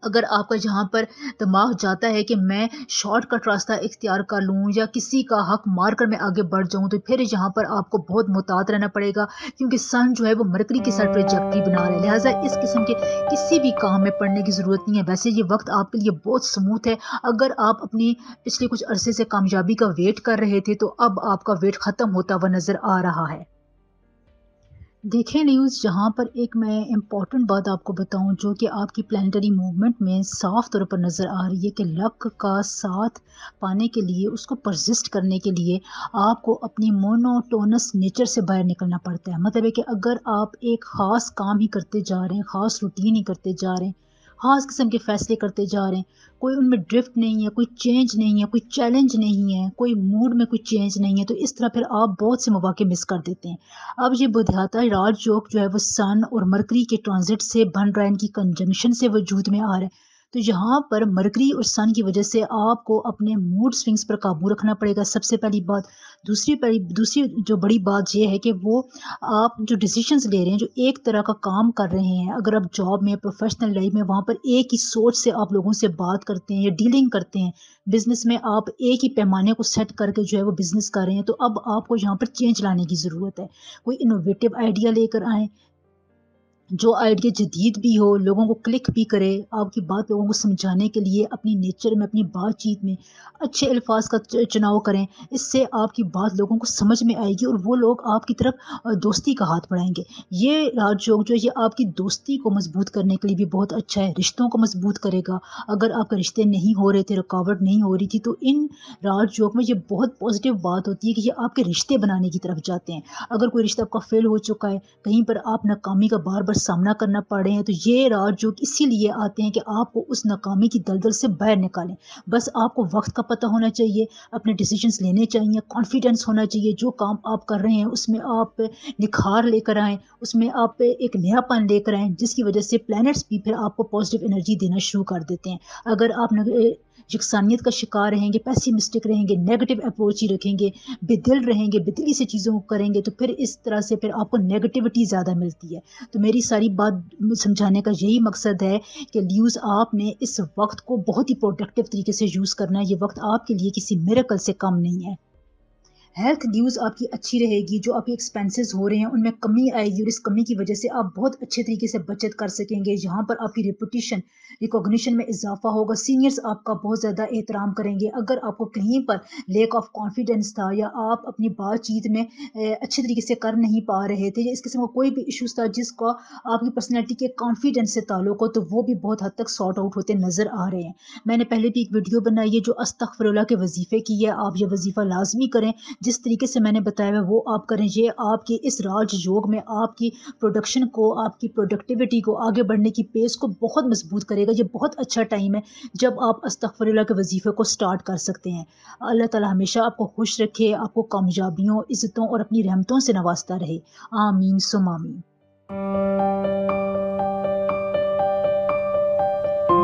अगर आपका जहाँ पर दिमाग जाता है कि मैं शॉर्टकट रास्ता इख्तियार कर लूँ या किसी का हक मार कर मैं आगे बढ़ जाऊँ, तो फिर यहाँ पर आपको बहुत मुहतात रहना पड़ेगा, क्योंकि सन जो है वो मरकरी के साथ ट्रेजेक्टरी बना रहा है। लिहाजा इस किस्म के किसी भी काम में पड़ने की ज़रूरत नहीं है। वैसे ये वक्त आपके लिए बहुत स्मूथ है। अगर आप अपनी पिछले कुछ अरसे से कामयाबी का वेट कर रहे थे तो अब आपका वेट ख़त्म होता हुआ नज़र आ रहा है। देखें न्यूज़, जहाँ पर एक मैं इम्पॉर्टेंट बात आपको बताऊं जो कि आपकी प्लानिटरी मूवमेंट में साफ तौर पर नज़र आ रही है कि लक का साथ पाने के लिए, उसको परसिस्ट करने के लिए आपको अपनी मोनोटोनस नेचर से बाहर निकलना पड़ता है। मतलब है कि अगर आप एक ख़ास काम ही करते जा रहे हैं, ख़ास रूटीन ही करते जा रहे हैं, ख़ास किस्म के फ़ैसले करते जा रहे हैं, कोई उनमें ड्रिफ्ट नहीं है, कोई चेंज नहीं है, कोई चैलेंज नहीं है, कोई मूड में कोई चेंज नहीं है, तो इस तरह फिर आप बहुत से मौके मिस कर देते हैं। अब ये बुधियाता राजयोग जो है वो सन और मरकरी के ट्रांजिट से बन रहा है, इनकी कंजंक्शन से वजूद में आ रहा है। तो यहाँ पर मरकरी और सन की वजह से आपको अपने मूड स्विंग्स पर काबू रखना पड़ेगा, सबसे पहली बात। दूसरी जो बड़ी बात ये है कि वो आप जो डिसीजंस ले रहे हैं, जो एक तरह का काम कर रहे हैं, अगर आप जॉब में, प्रोफेशनल लाइफ में, वहाँ पर एक ही सोच से आप लोगों से बात करते हैं या डीलिंग करते हैं, बिजनेस में आप एक ही पैमाने को सेट करके जो है वो बिजनेस कर रहे हैं, तो अब आपको यहाँ पर चेंज लाने की ज़रूरत है। कोई इनोवेटिव आइडिया लेकर आएँ, जो आइडिया जदीद भी हो, लोगों को क्लिक भी करे, आपकी बात लोगों को समझाने के लिए अपनी नेचर में, अपनी बातचीत में अच्छे अल्फाज का चुनाव करें। इससे आपकी बात लोगों को समझ में आएगी और वो लोग आपकी तरफ दोस्ती का हाथ बढ़ाएंगे। ये राजयोग जो है ये आपकी दोस्ती को मजबूत करने के लिए भी बहुत अच्छा है, रिश्तों को मजबूत करेगा। अगर आपके रिश्ते नहीं हो रहे थे, रुकावट नहीं हो रही थी, तो इन राजयोग में ये बहुत पॉजिटिव बात होती है कि ये आपके रिश्ते बनाने की तरफ जाते हैं। अगर कोई रिश्ता आपका फेल हो चुका है, कहीं पर आप नाकामी का बार बार सामना करना पड़ रहे हैं, तो ये राजयोग इसीलिए आते हैं कि आपको उस नाकामी की दलदल से बाहर निकालें। बस आपको वक्त का पता होना चाहिए, अपने डिसीजंस लेने चाहिए, कॉन्फिडेंस होना चाहिए, जो काम आप कर रहे हैं उसमें आप निखार लेकर आएँ, उसमें आप एक नयापन लेकर आएँ, जिसकी वजह से प्लैनेट्स भी फिर आपको पॉजिटिव एनर्जी देना शुरू कर देते हैं। अगर आप यकसानियत का शिकार रहेंगे, पेसिमिस्टिक रहेंगे, नेगेटिव अप्रोच ही रखेंगे, बेदिल रहेंगे, बेदिली से चीज़ों को करेंगे, तो फिर इस तरह से फिर आपको नेगेटिविटी ज़्यादा मिलती है। तो मेरी सारी बात समझाने का यही मकसद है कि यूज़ आपने इस वक्त को बहुत ही प्रोडक्टिव तरीके से यूज़ करना है। ये वक्त आपके लिए किसी मिरेकल से कम नहीं है। हेल्थ ड्यूज़ आपकी अच्छी रहेगी, जो आपके एक्सपेंसेस हो रहे हैं उनमें कमी आएगी और इस कमी की वजह से आप बहुत अच्छे तरीके से बचत कर सकेंगे। यहाँ पर आपकी रेपुटेशन रिकॉग्निशन में इजाफा होगा, सीनियर्स आपका बहुत ज़्यादा एहतराम करेंगे। अगर आपको कहीं पर लेक ऑफ कॉन्फिडेंस था या आप अपनी बातचीत में अच्छे तरीके से कर नहीं पा रहे थे या इस किस्म का कोई भी इशूज़ था जिसका आपकी पर्सनैलिटी के कॉन्फिडेंस से ताल्लुक हो, तो वो भी बहुत हद तक सॉर्ट आउट होते नज़र आ रहे हैं। मैंने पहले भी एक वीडियो बनाई है जो अस्तगफिरुल्लाह के वजीफ़े की है। आप ये वजीफ़ा लाजमी करें, जिस तरीके से मैंने बताया है वो आप करें। ये आपकी इस राज योग में आपकी प्रोडक्शन को, आपकी प्रोडक्टिविटी को, आगे बढ़ने की पेस को बहुत मजबूत करेगा। ये बहुत अच्छा टाइम है जब आप अस्तगफिरुल्लाह के वजीफे को स्टार्ट कर सकते हैं। अल्लाह ताला हमेशा आपको खुश रखे, आपको कामयाबियों, इज्जतों और अपनी रहमतों से नवाजता रहे। आमीन सुम आमीन।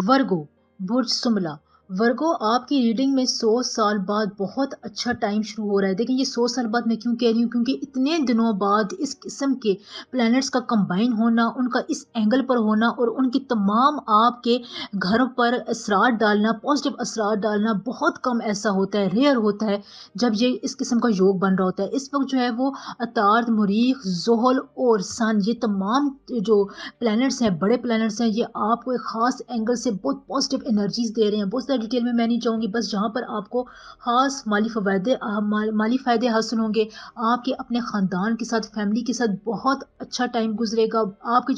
वर्गो, बुर्ज सुमला। वर्गो, आपकी रीडिंग में 100 साल बाद बहुत अच्छा टाइम शुरू हो रहा है। देखें, ये 100 साल बाद मैं क्यों कह रही हूँ, क्योंकि इतने दिनों बाद इस किस्म के प्लैनेट्स का कंबाइन होना, उनका इस एंगल पर होना और उनकी तमाम आपके घर पर असरार डालना, पॉजिटिव असरार डालना बहुत कम ऐसा होता है, रेयर होता है जब ये इस किस्म का योग बन रहा होता है। इस वक्त जो है वो अतार्द, मुरीख, जोहल और सन, ये तमाम जो प्लैनेट्स हैं, बड़े प्लैनेट्स हैं, ये आपको एक ख़ास एंगल से बहुत पॉजिटिव एनर्जीज दे रहे हैं। बहुत ज़्यादा डिटेल में मैं नहीं जाऊँगी, बस जहाँ पर आपको ख़ास माली फ़ायदे हासिल होंगे। आपके अपने ख़ानदान के साथ, फैमिली के साथ बहुत अच्छा टाइम गुजरेगा। आपके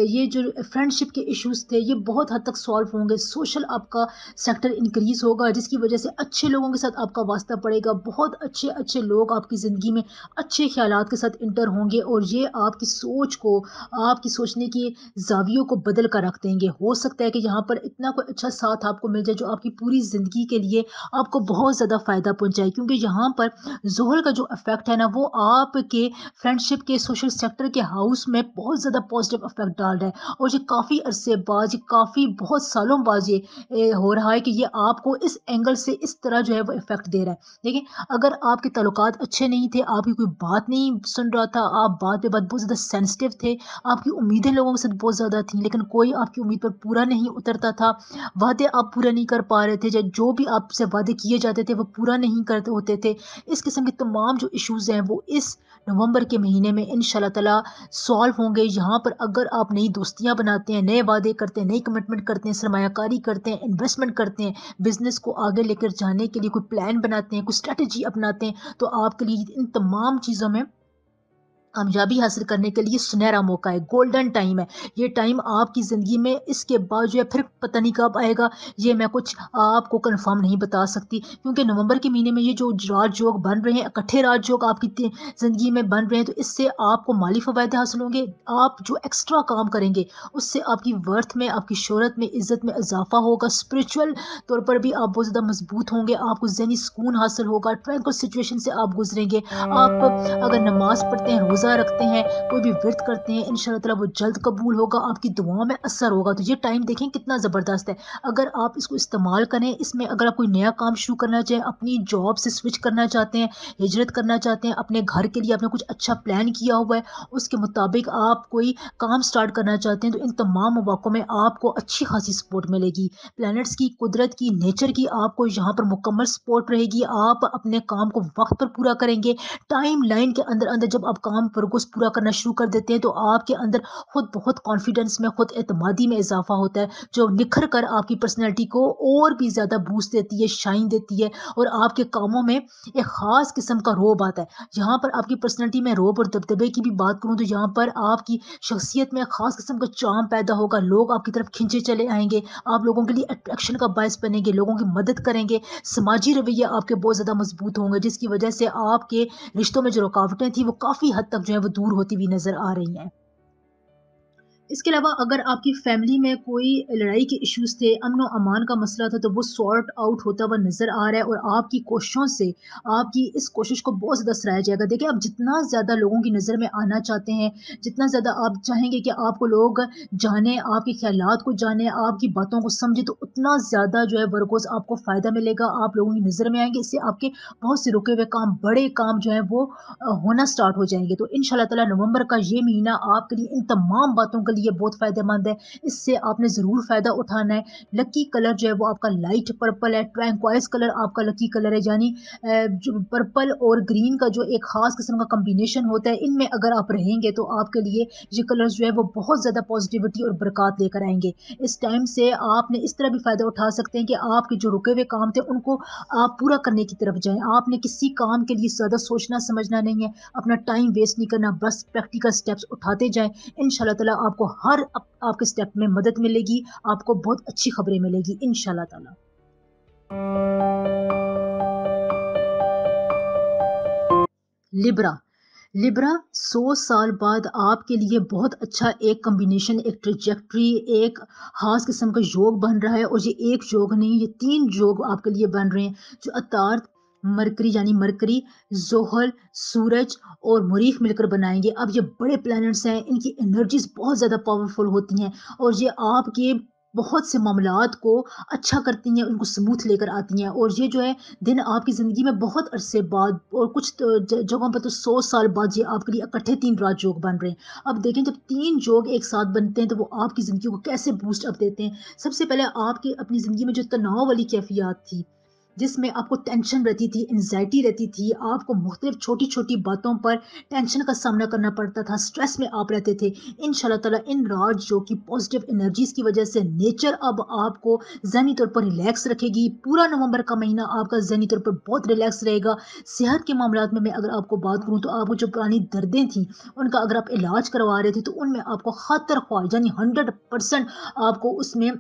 ये जो फ्रेंडशिप के इश्यूज़ थे, ये बहुत हद तक सॉल्व होंगे। सोशल आपका सेक्टर इंक्रीज़ होगा, जिसकी वजह से अच्छे लोगों के साथ आपका वास्ता पड़ेगा। बहुत अच्छे अच्छे लोग आपकी ज़िंदगी में अच्छे ख्यालात के साथ इंटर होंगे और ये आपकी सोच को, आपकी सोचने की ज़ावियों को बदल कर रख देंगे। हो सकता है कि यहाँ पर इतना कोई अच्छा साथ आपको मिल जाए जो आपकी पूरी ज़िंदगी के लिए आपको बहुत ज़्यादा फ़ायदा पहुँचाए, क्योंकि यहाँ पर ज़ोहल का जो इफ़ेक्ट है ना, वो आपके फ्रेंडशिप के, सोशल सेक्टर के हाउस में बहुत ज़्यादा पॉजिटिव इफ़ेक्ट डाल रहा है और ये काफ़ी अरसे बाद, ये काफ़ी बहुत सालों बाद ये हो रहा है कि ये आपको इस एंगल से इस तरह जो है वो इफ़ेक्ट दे रहा है। देखिए, अगर आपके ताल्लुकात अच्छे नहीं थे, आपकी कोई बात नहीं सुन रहा था, आप बात पे बात बहुत ज़्यादा सेंसिटिव थे, आपकी उम्मीदें लोगों के साथ बहुत ज़्यादा थीं, लेकिन कोई आपकी उम्मीद पर पूरा नहीं उतरता था, वादे आप पूरा नहीं कर पा रहे थे, या जो भी आपसे वादे किए जाते थे वो पूरा नहीं करते होते थे। इस किस्म के तमाम जो इश्यूज़ हैं वो इस नवंबर के महीने में इंशाल्लाह ताला सॉल्व होंगे। यहाँ पर अगर आप नई दोस्तियाँ बनाते हैं, नए वादे करते हैं, नई कमिटमेंट करते हैं, सरमायाकारी करते हैं, इन्वेस्टमेंट करते हैं, बिज़नेस को आगे लेकर जाने के लिए कोई प्लान बनाते हैं, कोई स्ट्रैटेजी अपनाते हैं, तो आपके लिए इन तमाम चीज़ों में कामयाबी हासिल करने के लिए सुनहरा मौका है, गोल्डन टाइम है। ये टाइम आपकी ज़िंदगी में इसके बाद जो है फिर पता नहीं कब आएगा, ये मैं कुछ आपको कन्फर्म नहीं बता सकती, क्योंकि नवंबर के महीने में ये जो राजयोग बन रहे हैं, इकट्ठे राजयोग आपकी ज़िंदगी में बन रहे हैं, तो इससे आपको माली फ़वायदे हासिल होंगे। आप जो एक्स्ट्रा काम करेंगे उससे आपकी वर्थ में, आपकी शोहरत में, इज़्ज़त में इजाफा होगा। स्पिरिचुअल तौर पर भी आप बहुत ज़्यादा मजबूत होंगे, आपको ज़हनी सुकून हासिल होगा, ट्रैंक्विल सिचुएशन से आप गुजरेंगे। आप अगर नमाज पढ़ते हैं, रोज़ा रखते हैं, कोई भी व्रत करते हैं, इंशाअल्लाह ताला वो जल्द कबूल होगा, आपकी दुआओं में असर होगा। तो ये टाइम देखें कितना ज़बरदस्त है। अगर आप इसको इस्तेमाल करें, इसमें अगर आप कोई नया काम शुरू करना चाहें, अपनी जॉब से स्विच करना चाहते हैं, हिजरत करना चाहते हैं, अपने घर के लिए आपने कुछ अच्छा प्लान किया हुआ है, उसके मुताबिक आप कोई काम स्टार्ट करना चाहते हैं, तो इन तमाम मौक़ों में आपको अच्छी खासी सपोर्ट मिलेगी। प्लैनेट्स की, कुदरत की, नेचर की आपको यहाँ पर मुकम्मल सपोर्ट रहेगी। आप अपने काम को वक़्त पर पूरा करेंगे। टाइम लाइन के अंदर अंदर जब आप काम प्रोग्रेस पूरा करना शुरू कर देते हैं, तो आपके अंदर खुद बहुत कॉन्फिडेंस में, खुद एतमादी में इजाफा होता है, जो निखर कर आपकी पर्सनैलिटी को और भी ज़्यादा बूस्ट देती है, शाइन देती है और आपके कामों में एक ख़ास किस्म का रोब आता है। यहाँ पर आपकी पर्सनैलिटी में रोब और दबदबे की भी बात करूँ, तो यहाँ पर आपकी शख्सियत में ख़ास किस्म का चार्म पैदा होगा, लोग आपकी तरफ खिंचे चले आएंगे, आप लोगों के लिए अट्रैक्शन का बायस बनेंगे, लोगों की मदद करेंगे, समाजी रवैये आपके बहुत ज़्यादा मजबूत होंगे, जिसकी वजह से आपके रिश्तों में जो रुकावटें थी वो काफ़ी हद तक जो है वो दूर होती हुई नज़र आ रही हैं। इसके अलावा अगर आपकी फैमिली में कोई लड़ाई के इश्यूज थे, अमन और अमान का मसला था, तो वो सॉर्ट आउट होता हुआ नजर आ रहा है और आपकी कोशिशों से आपकी इस कोशिश को बहुत ज़्यादा सराहा जाएगा। देखिए, आप जितना ज़्यादा लोगों की नज़र में आना चाहते हैं, जितना ज़्यादा आप चाहेंगे कि आपको लोग जाने, आपके ख्यालात को जाने, आपकी बातों को समझे, तो उतना ज़्यादा जो है वर्कोस आपको फ़ायदा मिलेगा, आप लोगों की नज़र में आएंगे। इससे आपके बहुत से रुके हुए काम, बड़े काम जो है वो होना स्टार्ट हो जाएंगे। तो इंशाल्लाह ताला नवंबर का ये महीना आपके लिए इन तमाम बातों के लिए बहुत फ़ायदेमंद है। इससे आपने ज़रूर फ़ायदा उठाना है। लकी कलर जो है वो आपका लाइट पर्पल है, ट्रैंक्वाइज़ कलर आपका लकी कलर है, यानी जो पर्पल और ग्रीन का जो एक ख़ास किस्म का कॉम्बिनेशन होता है, इनमें अगर आप रहेंगे तो आपके लिए ये कलर्स जो है वो बहुत ज़्यादा पॉजिटिविटी और बरक़ात लेकर आएँगे। इस टाइम से आपने इस तरह भी फ़ायदा उठा सकते हैं कि आपके जो रुके हुए काम थे उनको आप पूरा करने की तरफ जाएँ। आपने किसी काम के लिए ज़्यादा सोचना समझना नहीं है, अपना टाइम वेस्ट नहीं करना, बस प्रैक्टिकल स्टेप्स उठाते जाएँ। इंशाल्लाह ताला आपको हर आपके स्टेप में मदद मिलेगी, आपको बहुत अच्छी खबरें मिलेगी इंशाल्लाह ताला। लिब्रा, लिब्रा 100 साल बाद आपके लिए बहुत अच्छा एक कॉम्बिनेशन, एक ट्रैजेक्टरी, एक ख़ास किस्म का योग बन रहा है और ये एक योग नहीं, ये 3 योग आपके लिए बन रहे हैं, जो अतार्त, मरकरी यानी मरकरी, ज़ोहल, सूरज और मरीख़ मिलकर बनाएँगे। अब ये बड़े प्लैनेट्स हैं, इनकी एनर्जीज़ बहुत ज़्यादा पावरफुल होती हैं और ये आपके बहुत से मामलात को अच्छा करती हैं, उनको स्मूथ लेकर आती हैं और ये जो है दिन आपकी ज़िंदगी में बहुत अरसे बाद और कुछ तो जगहों पर तो 100 साल बाद ये आपके लिए इकट्ठे 3 राजयोग बन रहे हैं। अब देखें, जब 3 योग एक साथ बनते हैं तो वो आपकी ज़िंदगी को कैसे बूस्ट अप देते हैं। सबसे पहले आपकी अपनी ज़िंदगी में जो तनाव वाली कैफ़ियत थी, जिसमें आपको टेंशन रहती थी, एंग्ज़ायटी रहती थी, आपको मुख्तलिफ छोटी-छोटी बातों पर टेंशन का सामना करना पड़ता था, स्ट्रेस में आप रहते थे। इंशाल्लाह ताला इन राजयोग की पॉज़िटिव एनर्जीज़ की वज़ह से नेचर अब आपको ज़हनी तौर पर रिलैक्स रखेगी। पूरा नवंबर का महीना आपका ज़हनी तौर पर बहुत रिलैक्स रहेगा। सेहत के मामलात में मैं अगर आपको बात करूँ तो आपको जो पुरानी दर्दें थीं, उनका अगर आप इलाज करवा रहे थे तो उनमें आपको ख़ातिर ख्वाह यानी 100% आपको उसमें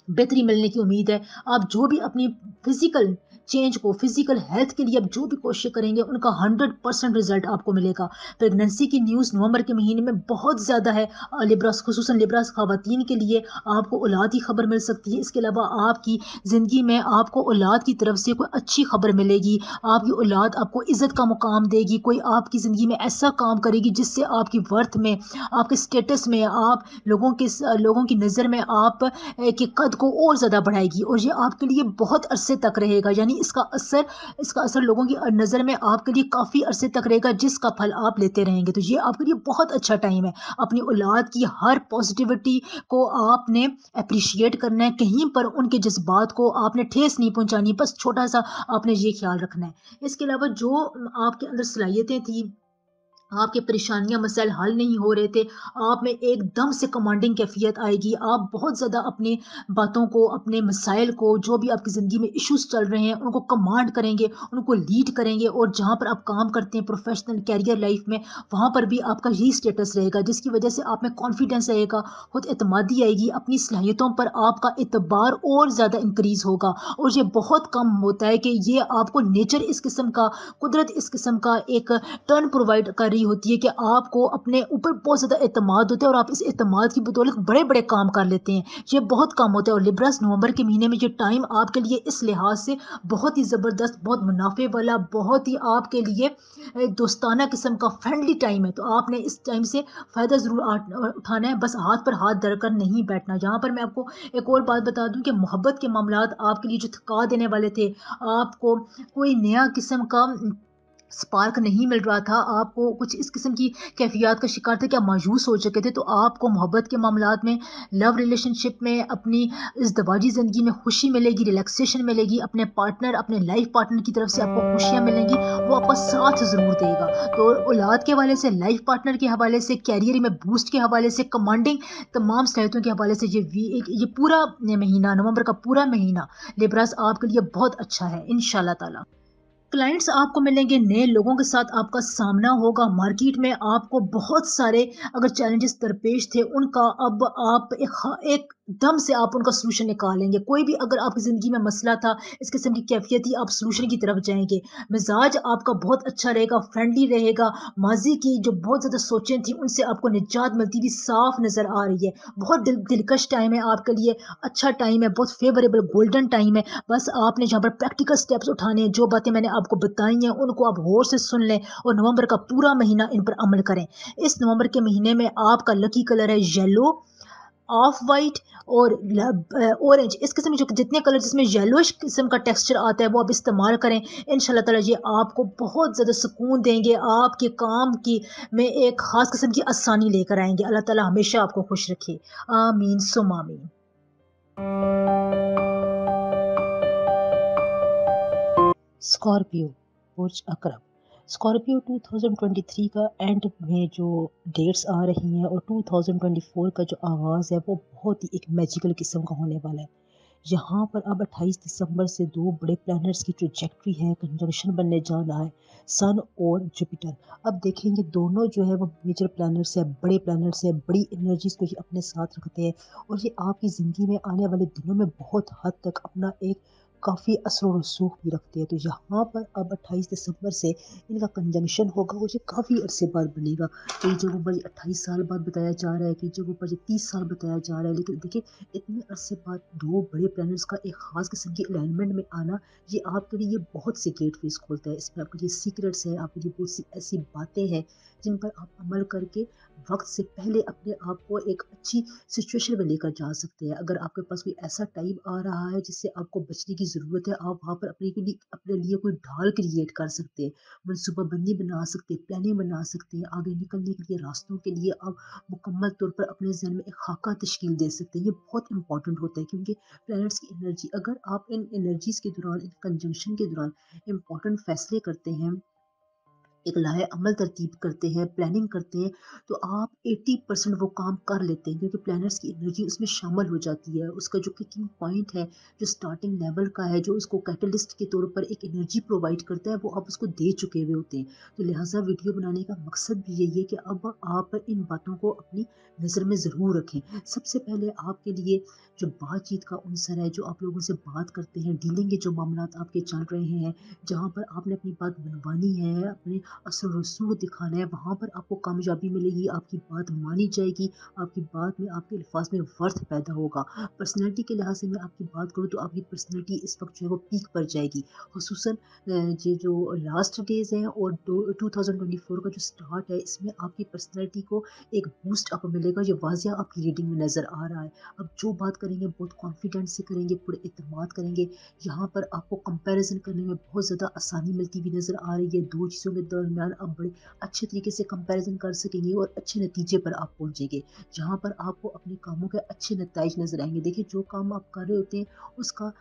बेहतरी मिलने की उम्मीद है। आप जो भी अपनी फिज़िकल चेंज को, फिज़िकल हेल्थ के लिए आप जो भी कोशिश करेंगे, उनका 100% रिज़ल्ट आपको मिलेगा। प्रेगनेंसी की न्यूज़ नवंबर के महीने में बहुत ज़्यादा है। लिब्रास, ख़ुसूसन लिब्रास ख़वातीन के लिए आपको औलाद की खबर मिल सकती है। इसके अलावा आपकी ज़िंदगी में आपको औलाद की तरफ से कोई अच्छी खबर मिलेगी। आपकी औलाद आपको इज़्ज़त का मुकाम देगी। कोई आपकी ज़िंदगी में ऐसा काम करेगी जिससे आपकी वर्थ में, आपके स्टेटस में, आप लोगों की नज़र में आप के कद को और ज़्यादा बढ़ाएगी और ये आपके लिए बहुत अरसे तक रहेगा। यानी इसका असर लोगों की नज़र में आपके लिए काफ़ी अरसे तक रहेगा, जिसका फल आप लेते रहेंगे। तो ये आपके लिए बहुत अच्छा टाइम है। अपनी औलाद की हर पॉजिटिविटी को आपने एप्रिशिएट करना है, कहीं पर उनके जज़्बात को आपने ठेस नहीं पहुँचानी, बस छोटा-सा आपने ये ख़्याल रखना है। इसके अलावा जो आपके अंदर सलाहियतें थी, आपकी परेशानियाँ, मसाइल हल नहीं हो रहे थे, आप में एकदम से कमांडिंग कैफ़ियत आएगी। आप बहुत ज़्यादा अपनी बातों को, अपने मसाइल को, जो भी आपकी ज़िंदगी में इश्यूज़ चल रहे हैं, उनको कमांड करेंगे, उनको लीड करेंगे और जहाँ पर आप काम करते हैं प्रोफ़ेशनल करियर लाइफ़ में, वहाँ पर भी आपका यही स्टेटस रहेगा, जिसकी वजह से आप में कॉन्फिडेंस रहेगा, खुद एतमादी आएगी, अपनी सलाहियतों पर आपका एतबार और ज़्यादा इंक्रीज़ होगा। और ये बहुत कम होता है कि ये आपको नेचर इस किस्म का, कुदरत इस किस्म का एक टर्न प्रोवाइड कर रही होती है कि आपको अपने ऊपर बहुत ज़्यादा एतमाद होता है और आप इस एतमाद की बदौलत बड़े-बड़े काम कर लेते हैं। ये बहुत कम होता है और लिब्रास नवंबर के महीने में ये टाइम आपके लिए इस लिहाज से बहुत ही ज़बरदस्त, बहुत मुनाफ़े वाला, बहुत ही आपके लिए दोस्ताना किस्म का फ्रेंडली टाइम है। तो आपने इस टाइम से फ़ायदा ज़रूर उठाना है, बस हाथ पर हाथ धरकर नहीं बैठना। यहाँ पर मैं आपको एक और बात बता दूँ कि मोहब्बत के मामलात आपके लिए जो थका देने वाले थे, आपको कोई नया किस्म का स्पार्क नहीं मिल रहा था, आपको कुछ इस किस्म की कैफ़ियत का शिकार थे कि आप मायूस हो चुके थे, तो आपको मोहब्बत के मामलात में, लव रिलेशनशिप में, अपनी इज़दवाजी ज़िंदगी में खुशी मिलेगी, रिलैक्सेशन मिलेगी, अपने पार्टनर, अपने लाइफ़ पार्टनर की तरफ से आपको खुशियाँ मिलेंगी, वो आपका साथ ज़रूर देगा। तो औलाद के हवाले से, लाइफ़ पार्टनर के हवाले से, कैरियर में बूस्ट के हवाले से, कमांडिंग तमाम सलाहियतों के हवाले से ये पूरा महीना, नवंबर का पूरा महीना लिब्रास आपके लिए बहुत अच्छा है इंशाल्लाह ताला। क्लाइंट्स आपको मिलेंगे, नए लोगों के साथ आपका सामना होगा, मार्केट में आपको बहुत सारे अगर चैलेंजेस दरपेश थे, उनका अब आप एक दम से आप उनका सॉल्यूशन निकालेंगे। कोई भी अगर आपकी ज़िंदगी में मसला था, इस किस्म की कैफ़ियत थी, आप सॉल्यूशन की तरफ जाएँगे। मिज़ाज आपका बहुत अच्छा रहेगा, फ्रेंडली रहेगा, माज़ी की जो बहुत ज़्यादा सोचें थी, उनसे आपको निजात मिलती हुई साफ़ नज़र आ रही है। बहुत दिलकश टाइम है आपके लिए, अच्छा टाइम है, बहुत फ़ेवरेबल गोल्डन टाइम है। बस आपने जहाँ पर प्रैक्टिकल स्टेप्स उठाने हैं, जो बातें मैंने आपको बताई हैं, उनको आप गौर से सुन लें और नवंबर का पूरा महीना इन पर अमल करें। इस नवंबर के महीने में आपका लकी कलर है येलो, ऑफ वाइट और ऑरेंज। इस किस्म के जो जितने कलर जिसमें येलोइश किस्म का टेक्सचर आता है वो आप इस्तेमाल करें। इंशाल्लाह ताला ये आपको बहुत ज़्यादा सुकून देंगे, आपके काम की में एक ख़ास किस्म की आसानी लेकर आएँगे। अल्लाह ताला हमेशा आपको खुश रखे। आमीन सुम्मा आमीन। स्कॉर्पियो, बुर्ज अकरब। स्कॉर्पियो 2023 का एंड में जो डेट्स आ रही हैं और 2024 का जो आगाज़ है वो बहुत ही एक मैजिकल किस्म का होने वाला है। यहाँ पर अब 28 दिसंबर से 2 बड़े प्लैनेट्स की ट्रैजेक्टरी है, कंजंक्शन बनने जा रहा है, सन और जुपिटर। अब देखेंगे दोनों जो है वो मेजर प्लैनेट्स हैं, बड़े प्लैनेट्स हैं, बड़ी एनर्जीज़ को ये अपने साथ रखते हैं और ये आपकी ज़िंदगी में आने वाले दिनों में बहुत हद तक अपना एक काफ़ी असर और रसूख भी रखते हैं। तो यहाँ पर अब 28 दिसंबर से इनका कंजंक्शन होगा और ये काफ़ी अरसे बाद बनेगा। कई जगहों पर ये 28 साल बाद बताया जा रहा है, कई जगहों पर ये 30 साल बताया जा रहा है। लेकिन देखिए इतने अरसे बाद 2 बड़े प्लैनेट्स का एक ख़ास किस्म की अलाइनमेंट में आना, ये आपके लिए बहुत सी गेटवेज़ खोलता है। इसमें आपके लिए सीक्रेट्स हैं, आपके लिए बहुत सी ऐसी बातें हैं, जिन पर आप अमल करके वक़्त से पहले अपने आप को एक अच्छी सिचुएशन में लेकर जा सकते हैं। अगर आपके पास कोई ऐसा टाइम आ रहा है जिससे आपको बचने की ज़रूरत है, आप वहाँ पर अपने लिए कोई ढाल क्रिएट कर सकते हैं, मनसूबाबंदी बना सकते हैं, प्लानिंग बना सकते हैं, आगे निकलने के लिए रास्तों के लिए आप मुकम्मल तौर पर अपने ज़हन में एक खाका तश्कील दे सकते हैं। ये बहुत इंपॉर्टेंट होता है क्योंकि प्लैनेट्स की एनर्जी अगर आप इन एनर्जीज़ के दौरान, इन कंजंक्शन के दौरान इंपॉर्टेंट फैसले करते हैं, एक लाहे अमल तरतीब करते हैं, प्लानिंग करते हैं, तो आप 80% वो काम कर लेते हैं क्योंकि प्लानर्स की एनर्जी उसमें शामिल हो जाती है। उसका जो किकिंग पॉइंट है, जो स्टार्टिंग लेवल का है, जो उसको कैटलिस्ट के तौर पर एक एनर्जी प्रोवाइड करता है, वो आप उसको दे चुके हुए होते हैं। तो लिहाज़ा वीडियो बनाने का मकसद भी यही है कि अब आप इन बातों को अपनी नज़र में ज़रूर रखें। सबसे पहले आपके लिए जो बातचीत का अनसर है, जो आप लोगों से बात करते हैं, डीलिंग के जो मामलात आपके चल रहे हैं, जहाँ पर आपने अपनी बात मनवानी है, अपने असर रसूख दिखाना है, वहाँ पर आपको कामयाबी मिलेगी, आपकी बात मानी जाएगी, आपकी बात में, आपके अल्फाज में वर्थ पैदा होगा। पर्सनैलिटी के लिहाज से मैं आपकी बात करूँ तो आपकी पर्सनैलिटी इस वक्त जो है वो पीक पर जाएगी। खसूसन ये जो लास्ट डेज हैं और 2024 का जो स्टार्ट है, इसमें आपकी पर्सनैलिटी को एक बूस्ट अप मिलेगा। ये वाजिया आपकी रीडिंग में नज़र आ रहा है। अब जो बात करेंगे बहुत कॉन्फिडेंस से करेंगे, पूरे एतमाद करेंगे। यहाँ पर आपको कंपैरिजन करने में बहुत ज़्यादा आसानी मिलती हुई नज़र आ रही है। दो चीज़ों के दरमियान आप बड़े अच्छे तरीके से कंपैरिजन कर सकेंगे और अच्छे नतीजे पर आप पहुँचेंगे, जहाँ पर आपको अपने कामों के अच्छे नताइज नज़र आएंगे। देखिए जो काम आप कर रहे होते हैं उसका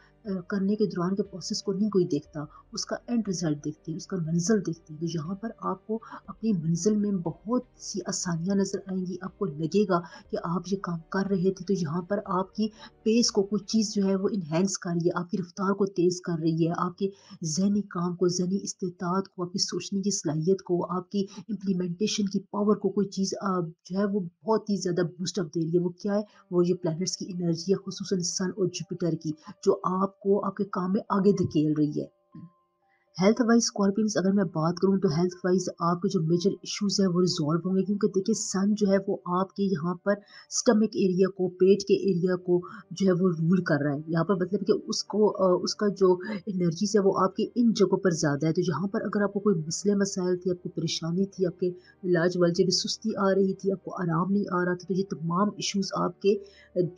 करने के दौरान के प्रोसेस को नहीं कोई देखता, उसका एंड रिजल्ट देखते हैं, उसका मंजिल देखते हैं। तो यहाँ पर आपको अपनी मंजिल में बहुत सी आसानियाँ नज़र आएंगी। आपको लगेगा कि आप ये काम कर रहे थे तो यहाँ पर आपकी पेस को कुछ चीज़ जो है वो इन्हेंस कर रही है, आपकी रफ्तार को तेज़ कर रही है, आपके ज़हनी काम को, ज़हनी इस्तेताद को, आपकी सोचने की सलाहियत को, आपकी इम्प्लीमेंटेशन की पावर को कोई चीज़ जो है वो बहुत ही ज़्यादा बूस्ट अप दे रही है। वो क्या है? वो ये प्लैनेट्स की एनर्जी है, ख़ुसूसन सन और जुपिटर की, जो आपको आपके काम में आगे धकेल रही है। हेल्थ वाइज स्कॉर्पियंस अगर मैं बात करूँ तो हेल्थ वाइज आपके जो मेजर इश्यूज है वो रिजॉल्व होंगे क्योंकि देखिए सन जो है वो आपके यहाँ पर स्टमक एरिया को, पेट के एरिया को जो है वो रूल कर रहा है। यहाँ पर मतलब कि उसको उसका जो एनर्जीज है वो आपकी इन जगहों पर ज़्यादा है। तो यहाँ पर अगर आपको कोई मसले मसाइल थी, आपको परेशानी थी, आपके इलाज वाल जब सुस्ती आ रही थी, आपको आराम नहीं आ रहा था, तो ये तमाम इश्यूज आपके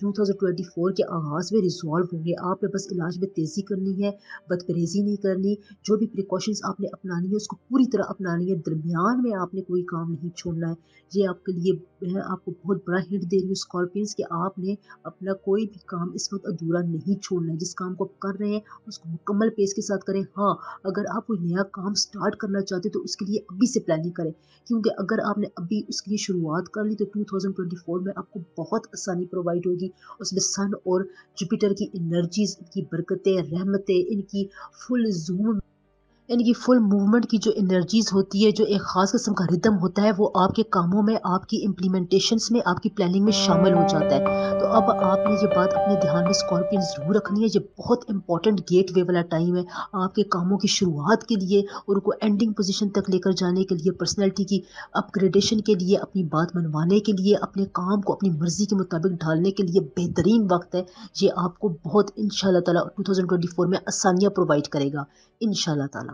2024 के आगाज़ में रिजॉल्व होंगे। आपने बस इलाज में तेज़ी करनी है, बदपरहेज़ी नहीं करनी, जो भी प्रिकॉशंस आपने अपनानी है उसको पूरी तरह अपनानी है, दरमियान में आपने कोई काम नहीं छोड़ना है। ये आपके लिए मैं आपको बहुत बड़ा हिंट दे रही हूँ स्कॉर्पियंस कि आपने अपना कोई भी काम इस वक़्त अधूरा नहीं छोड़ना है। जिस काम को आप कर रहे हैं उसको मुकम्मल पेस के साथ करें। हाँ, अगर आप कोई नया काम स्टार्ट करना चाहते हैं तो उसके लिए अभी से प्लानिंग करें क्योंकि अगर आपने अभी उसके लिए शुरुआत कर ली तो 2024 में आपको बहुत आसानी प्रोवाइड होगी। उसमें सन और जुपिटर की एनर्जीज़, इनकी बरकतें, रहमतें, इनकी फुल ज़ूम यानी कि फुल मूवमेंट की जो एनर्जीज होती है, जो एक खास किस्म का रिदम होता है, वो आपके कामों में, आपकी इम्प्लीमेंटेशंस में, आपकी प्लानिंग में शामिल हो जाता है। तो अब आपने ये बात अपने ध्यान में स्कॉर्पियन ज़रूर रखनी है, ये बहुत इंपॉर्टेंट गेट वे वाला टाइम है आपके कामों की शुरुआत के लिए, उनको एंडिंग पोजीशन तक लेकर जाने के लिए, पर्सनैलिटी की अपग्रेडेशन के लिए, अपनी बात मनवाने के लिए, अपने काम को अपनी मर्जी के मुताबिक ढालने के लिए बेहतरीन वक्त है। ये आपको बहुत इंशाल्लाह ताला 2024 में आसानियाँ प्रोवाइड करेगा, इंशाल्लाह ताला।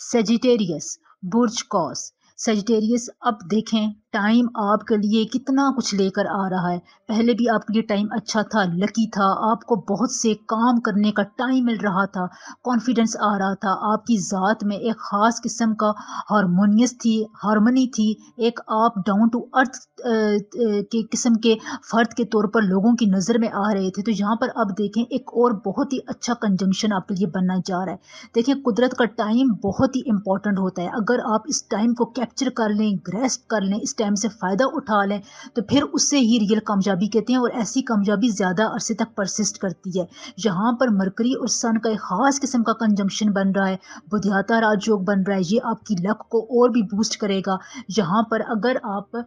सेजिटेरियस, बुर्ज कॉस। सेजिटेरियस, अब देखें टाइम आपके लिए कितना कुछ लेकर आ रहा है। पहले भी आपके लिए टाइम अच्छा था, लकी था, आपको बहुत से काम करने का टाइम मिल रहा था, कॉन्फिडेंस आ रहा था, आपकी ज़ात में एक ख़ास किस्म का हार्मनी थी, एक आप डाउन टू अर्थ के किस्म के फ़र्द के तौर पर लोगों की नज़र में आ रहे थे। तो यहाँ पर अब देखें एक और बहुत ही अच्छा कंजंक्शन आपके लिए बनना जा रहा है। देखिए कुदरत का टाइम बहुत ही इंपॉर्टेंट होता है। अगर आप इस टाइम को कैप्चर कर लें, ग्रैस्प कर लें, इस टाइम से फ़ायदा उठा लें, तो फिर उससे ही रियल कामयाबी कहते हैं, और ऐसी कामयाबी ज़्यादा अरसे तक परसिस्ट करती है। यहाँ पर मरकरी और सन का एक ख़ास किस्म का कंजंक्शन बन रहा है, बुधियाता राजयोग बन रहा है, ये आपकी लक को और भी बूस्ट करेगा। यहाँ पर अगर आप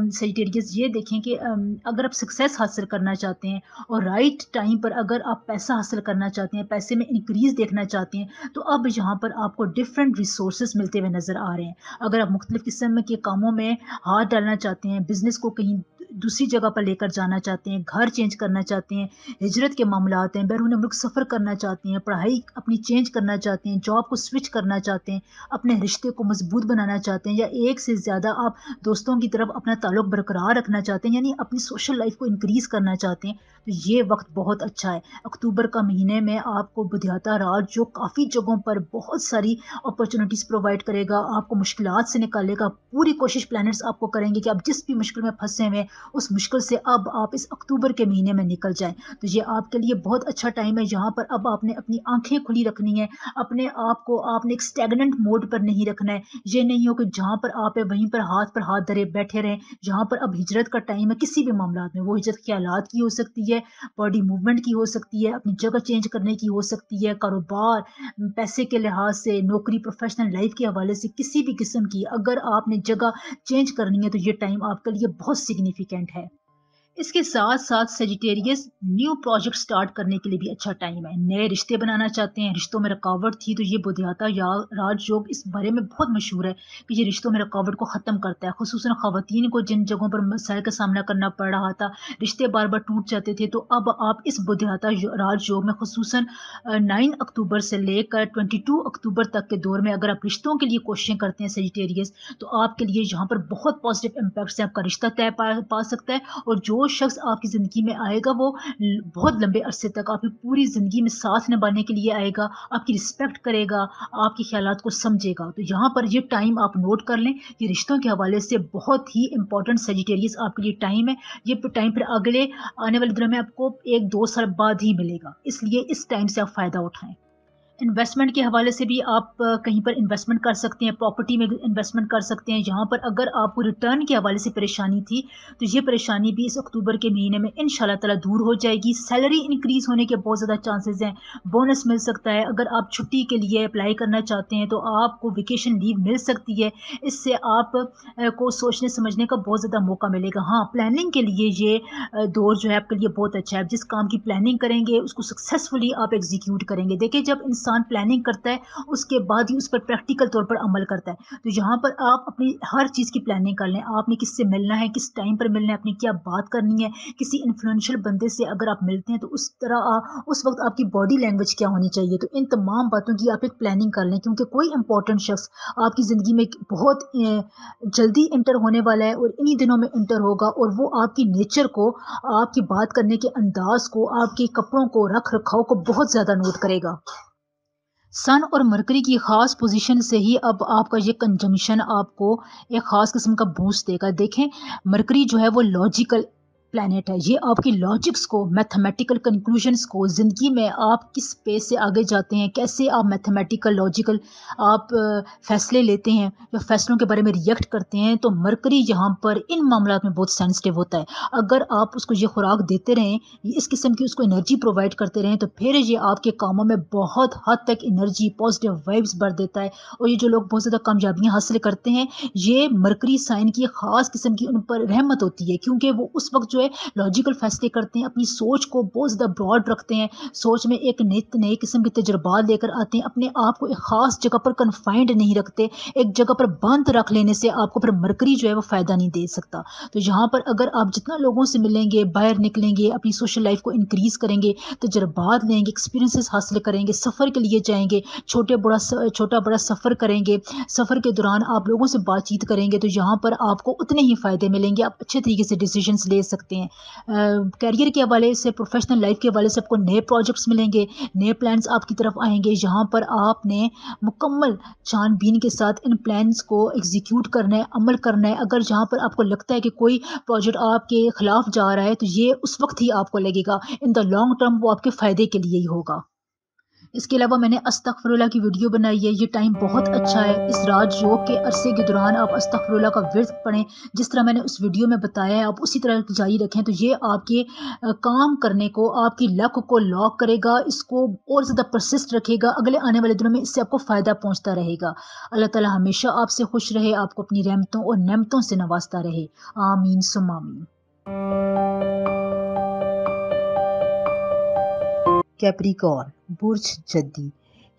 सेजिटेरियस ये देखें कि अगर आप सक्सेस हासिल करना चाहते हैं और राइट टाइम पर अगर आप पैसा हासिल करना चाहते हैं, पैसे में इंक्रीज़ देखना चाहते हैं, तो अब यहाँ पर आपको डिफरेंट रिसोर्सेज मिलते हुए नज़र आ रहे हैं। अगर आप मुख्तलिफ किस्म के कामों में हाथ डालना चाहते हैं, बिजनेस को कहीं दूसरी जगह पर लेकर जाना चाहते हैं, घर चेंज करना चाहते हैं, हिजरत के मामलात हैं, बैरून मुल्क सफ़र करना चाहते हैं, पढ़ाई अपनी चेंज करना चाहते हैं, जॉब को स्विच करना चाहते हैं, अपने रिश्ते को मजबूत बनाना चाहते हैं, या एक से ज़्यादा आप दोस्तों की तरफ अपना ताल्लुक बरकरार रखना चाहते हैं, यानी अपनी सोशल लाइफ को इंक्रीज़ करना चाहते हैं, तो ये वक्त बहुत अच्छा है। अक्टूबर का महीने में आपको बुधियाता राज जो काफ़ी जगहों पर बहुत सारी अपॉर्चुनिटीज़ प्रोवाइड करेगा, आपको मुश्किलात से निकालेगा। पूरी कोशिश प्लैनेट्स आपको करेंगे कि आप जिस भी मुश्किल में फंसे हुए हैं, उस मुश्किल से अब आप इस अक्टूबर के महीने में निकल जाएं। तो ये आपके लिए बहुत अच्छा टाइम है। यहाँ पर अब आपने अपनी आंखें खुली रखनी है, अपने आप को आपने एक स्टैगनेंट मोड पर नहीं रखना है। ये नहीं हो कि जहाँ पर आप है वहीं पर हाथ धरे बैठे रहें। यहाँ पर अब हिजरत का टाइम है, किसी भी मामलात में, वो हिजरत ख्यालात की हो सकती है, बॉडी मूवमेंट की हो सकती है, अपनी जगह चेंज करने की हो सकती है, कारोबार, पैसे के लिहाज से, नौकरी, प्रोफेशनल लाइफ के हवाले से, किसी भी किस्म की अगर आपने जगह चेंज करनी है, तो ये टाइम आपके लिए बहुत सिग्निफिकेंट है। इसके साथ साथ सेजिटेरियस न्यू प्रोजेक्ट स्टार्ट करने के लिए भी अच्छा टाइम है। नए रिश्ते बनाना चाहते हैं, रिश्तों में रुकावट थी, तो ये बुधियाता या राजयोग इस बारे में बहुत मशहूर है कि ये रिश्तों में रुकावट को ख़त्म करता है। खुसूसन ख़वातीन को जिन जगहों पर मसाइल का सामना करना पड़ रहा था, रिश्ते बार बार टूट जाते थे, तो अब आप इस बुधियाता राजयोग में खुसूसन 9 अक्टूबर से लेकर 22 अक्टूबर तक के दौर में अगर आप रिश्तों के लिए कोशिशें करते हैं सेजिटेरियस, तो आपके लिए यहाँ पर बहुत पॉजिटिव इम्पैक्ट है। आपका रिश्ता तय पा सकता है, और जो शख्स आपकी ज़िंदगी में आएगा वो बहुत लंबे अरसे तक आपकी पूरी ज़िंदगी में साथ निभाने के लिए आएगा, आपकी रिस्पेक्ट करेगा, आपके ख्यालात को समझेगा। तो यहाँ पर ये टाइम आप नोट कर लें, ये रिश्तों के हवाले से बहुत ही इंपॉर्टेंट सेजिटेरियस आपके लिए टाइम है। ये टाइम फिर अगले आने वाले दिनों में आपको 1-2 साल बाद ही मिलेगा, इसलिए इस टाइम से आप फ़ायदा उठाएं। इन्वेस्टमेंट के हवाले से भी आप कहीं पर इन्वेस्टमेंट कर सकते हैं, प्रॉपर्टी में इन्वेस्टमेंट कर सकते हैं। यहाँ पर अगर आपको रिटर्न के हवाले से परेशानी थी, तो ये परेशानी भी इस अक्टूबर के महीने में इंशाल्लाह ताला दूर हो जाएगी। सैलरी इंक्रीज़ होने के बहुत ज़्यादा चांसेस हैं, बोनस मिल सकता है। अगर आप छुट्टी के लिए अप्लाई करना चाहते हैं, तो आपको वेकेशन लीव मिल सकती है। इससे आप को सोचने समझने का बहुत ज़्यादा मौका मिलेगा। हाँ, प्लानिंग के लिए ये दौर जो है आपके लिए बहुत अच्छा है। आप जिस काम की प्लानिंग करेंगे, उसको सक्सेसफुली आप एग्जीक्यूट करेंगे। देखिए, जब इंसान प्लानिंग करता है, उसके बाद ही उस पर प्रैक्टिकल तौर पर अमल करता है। तो यहाँ पर आप अपनी हर चीज़ की प्लानिंग कर लें। आपने किससे मिलना है, किस टाइम पर मिलना है, अपनी क्या बात करनी है, किसी इन्फ्लुएंशियल बंदे से अगर आप मिलते हैं, तो उस तरह उस वक्त आपकी बॉडी लैंग्वेज क्या होनी चाहिए। तो इन तमाम बातों की आप एक प्लानिंग कर लें, क्योंकि कोई इंपॉर्टेंट शख्स आपकी ज़िंदगी में बहुत जल्दी इंटर होने वाला है, और इन्हीं दिनों में इंटर होगा, और वो आपकी नेचर को, आपकी बात करने के अंदाज को, आपके कपड़ों को, रख रखाव को बहुत ज़्यादा नोट करेगा। सन और मरकरी की ख़ास पोजीशन से ही अब आपका ये कंजंक्शन आपको एक ख़ास किस्म का बूस्ट देगा। देखें, मरकरी जो है वो लॉजिकल प्लैनेट है। ये आपकी लॉजिक्स को, मैथमेटिकल कंक्लूजन्स को, ज़िंदगी में आप किस पेस से आगे जाते हैं, कैसे आप मैथमेटिकल, लॉजिकल आप फैसले लेते हैं या फैसलों के बारे में रिएक्ट करते हैं, तो मरकरी यहाँ पर इन मामलात में बहुत सेंसिटिव होता है। अगर आप उसको ये खुराक देते रहें, इस किस्म की उसको एनर्जी प्रोवाइड करते रहें, तो फिर ये आपके कामों में बहुत हद तक एनर्जी, पॉजिटिव वाइब्स भर देता है। और ये जो लोग बहुत ज़्यादा कामयाबियाँ हासिल करते हैं, ये मरकरी साइन की ख़ास किस्म की उन पर रहमत होती है, क्योंकि वो उस वक़्त जो है लॉजिकल फ़ैसले करते हैं, अपनी सोच को बहुत ज़्यादा ब्रॉड रखते हैं, सोच में एक नित नए किस्म के तजुर्बात लेकर आते हैं, अपने आप को एक ख़ास जगह पर कन्फाइंड नहीं रखते, एक जगह पर बंद रख लेने से आपको फिर मरकरी जो है वो फ़ायदा नहीं दे सकता। तो यहाँ पर अगर आप जितना लोगों से मिलेंगे, बाहर निकलेंगे, अपनी सोशल लाइफ़ को इंक्रीज़ करेंगे, तजुर्बात लेंगे, एक्सपीरियंसेस हासिल करेंगे, सफ़र के लिए जाएँगे, छोटा-बड़ा सफ़र करेंगे, सफ़र के दौरान आप लोगों से बातचीत करेंगे, तो यहाँ पर आपको उतने ही फ़ायदे मिलेंगे, आप अच्छे तरीके से डिसीजंस ले सकते हैं। करियर के हवाले से, प्रोफेशनल लाइफ के हवाले से आपको नए प्रोजेक्ट्स मिलेंगे, नए प्लान्स आपकी तरफ आएँगे, जहाँ पर आपने मुकम्मल छान-बीन के साथ इन प्लान्स को एग्ज़ीक्यूट करना है, अमल करना है। अगर जहाँ पर आपको लगता है कि कोई प्रोजेक्ट आपके खिलाफ जा रहा है, तो ये उस वक़्त ही आपको लगेगा, इन द लॉन्ग टर्म वो आपके फ़ायदे के लिए ही होगा। इसके अलावा मैंने अस्तगफिरुल्लाह की वीडियो बनाई है, ये टाइम बहुत अच्छा है। इस राजयोग के अरसे के दौरान आप अस्तगफिरुल्लाह का विर्द पढ़ें, जिस तरह मैंने उस वीडियो में बताया है, आप उसी तरह जारी रखें, तो ये आपके काम करने को, आपकी लक को लॉक करेगा, इसको और ज़्यादा परसिस्ट रखेगा, अगले आने वाले दिनों में इससे आपको फ़ायदा पहुँचता रहेगा। अल्लाह ताला हमेशा आपसे खुश रहे, आपको अपनी रहमतों और नेमतों से नवाज़ता रहे। आमीन सुम्मा आमीन। कैप्रिकॉर्न, बुर्ज जद्दी।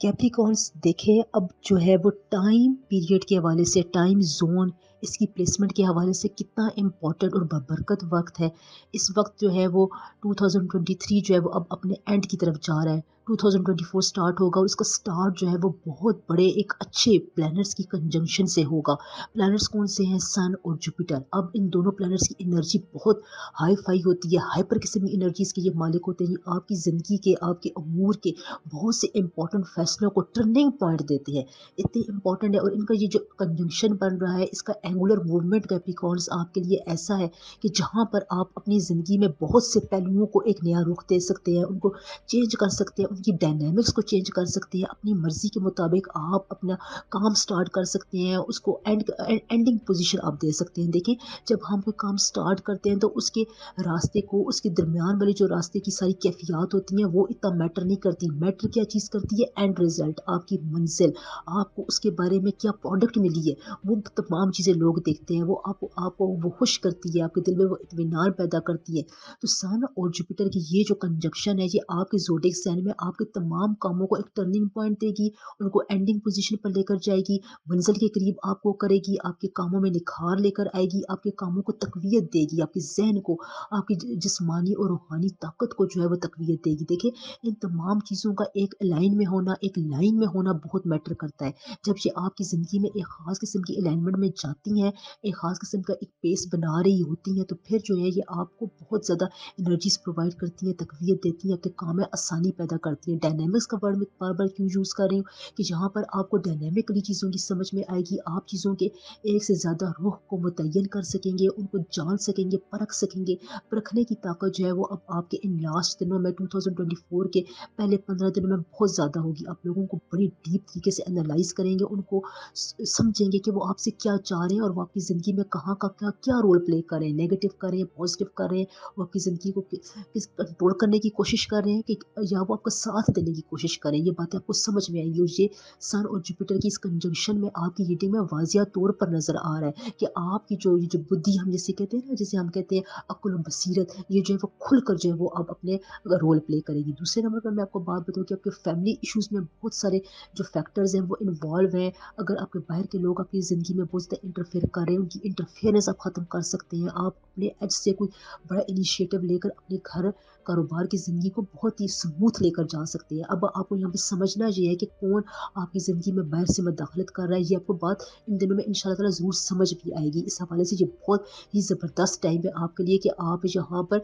कैप्रिकॉर्न्स देखें, अब जो है वो टाइम पीरियड के हवाले से, टाइम जोन, इसकी प्लेसमेंट के हवाले से कितना इम्पोर्टेंट और बरकत वक्त है। इस वक्त जो है वो 2023 जो है वो अब अपने एंड की तरफ जा रहा है। 2024 स्टार्ट होगा और उसका स्टार्ट जो है वो बहुत बड़े एक अच्छे प्लैनेट्स की कंजंक्शन से होगा। प्लैनेट्स कौन से हैं? सन और जुपिटर। अब इन दोनों प्लैनेट्स की एनर्जी बहुत हाई फाई होती है, हाइपर किस्म की एनर्जीज के ये मालिक होते हैं। ये आपकी ज़िंदगी के, आपके अमूर के बहुत से इंपॉर्टेंट फैसलों को टर्निंग पॉइंट देते हैं। इतने इंपॉर्टेंट है, और इनका ये जो कंजंक्शन बन रहा है, इसका एंगुलर मूवमेंट कैप्रिकॉर्न्स आपके लिए ऐसा है कि जहाँ पर आप अपनी ज़िंदगी में बहुत से पहलुओं को एक नया रुख दे सकते हैं, उनको चेंज कर सकते हैं, उनकी डायनामिक्स को चेंज कर सकते हैं। अपनी मर्जी के मुताबिक आप अपना काम स्टार्ट कर सकते हैं, उसको एंडिंग पोजीशन आप दे सकते हैं। देखिए, जब हम कोई काम स्टार्ट करते हैं तो उसके रास्ते को, उसके दरमियान वाली जो रास्ते की सारी कैफियत होती हैं वो इतना मैटर नहीं करती। मैटर क्या चीज़ करती है? एंड रिजल्ट, आपकी मंजिल, आपको उसके बारे में क्या प्रोडक्ट मिली है, वो तमाम चीज़ें लोग देखते हैं। वो आपको आपको वो खुश करती है, आपके दिल में वो इत्मीनान पैदा करती है। तो सन और जुपिटर की ये जो कंजक्शन है, ये आपके ज़ोडिएक साइन में आपके तमाम कामों को एक टर्निंग पॉइंट देगी, उनको एंडिंग पोजीशन पर लेकर जाएगी, मंजिल के करीब आपको करेगी, आपके कामों में निखार लेकर आएगी, आपके कामों को तक़वियत देगी, आपके ज़हन को, आपकी जिस्मानी और रूहानी ताकत को जो है वो तक़वियत देगी। देखिए, इन तमाम चीज़ों का एक लाइन में होना, एक लाइन में होना बहुत मैटर करता है। जब ये आपकी ज़िंदगी में एक ख़ास किस्म की अलाइनमेंट में जाती हैं, एक ख़ास किस्म का एक पेस बना रही होती हैं, तो फिर जो है ये आपको बहुत ज़्यादा एनर्जीज़ प्रोवाइड करती हैं, तक़वियत देती हैं, आपके काम में आसानी पैदा करती हैं। डायनामिक्स का वर्ड मैं बार-बार क्यों यूज़ कर रही हूँ कि जहाँ पर आपको डायनामिकली चीज़ों की समझ में आएगी, आप चीज़ों के एक से ज़्यादा रुख को मुतय्यन कर सकेंगे, उनको जान सकेंगे, परख सकेंगे। परखने की ताकत जो है वो अब आपके इन लास्ट दिनों में, 2024 के पहले 15 दिनों में बहुत ज़्यादा होगी। आप लोगों को बड़ी डीप तरीके से एनालाइज़ करेंगे, उनको समझेंगे कि वो आपसे क्या चाह रहे हैं और वो आपकी ज़िंदगी में कहाँ का क्या क्या रोल प्ले कर रहे हैं, नेगेटिव कर रहे हैं, पॉजिटिव कर रहे हैं, वो आपकी ज़िंदगी को किस कंट्रोल करने की कोशिश कर रहे हैं कि या वो आपका साथ देने की कोशिश कर रहे हैं। ये बातें आपको समझ में आएंगी, और ये सन और जुपिटर की इस कंजंक्शन में आपकी रीडिंग में वाजिया तौर पर नज़र आ रहा है कि आपकी जो ये जो बुद्धि हम जिसे कहते हैं ना, जिसे हम कहते हैं अक्ल और बसीरत, ये जो है वो खुलकर जो है वो अब अपने रोल प्ले करेगी। दूसरे नंबर पर मैं आपको बात बताऊँ कि आपके फैमिली इश्यूज़ में बहुत सारे जो फैक्टर्स हैं वो इन्वॉल्व हैं। अगर आपके बाहर के लोग आपकी ज़िंदगी में बहुत ज़्यादा इंटरफेयर कर रहे हैं, उनकी इंटरफेरेंस आप ख़त्म कर सकते हैं। आप अपने एज से कोई बड़ा इनिशिएटिव लेकर अपने घर, कारोबार की ज़िंदगी को बहुत ही स्मूथ लेकर जा सकते हैं। अब आपको यहाँ पे समझना ये है कि कौन आपकी ज़िंदगी में बाहर से मुदाखलत कर रहा है। ये आपको बात इन दिनों में इंशाल्लाह ताला ज़रूर समझ भी आएगी। इस हवाले से ये बहुत ही ज़बरदस्त टाइम है आपके लिए कि आप यहाँ पर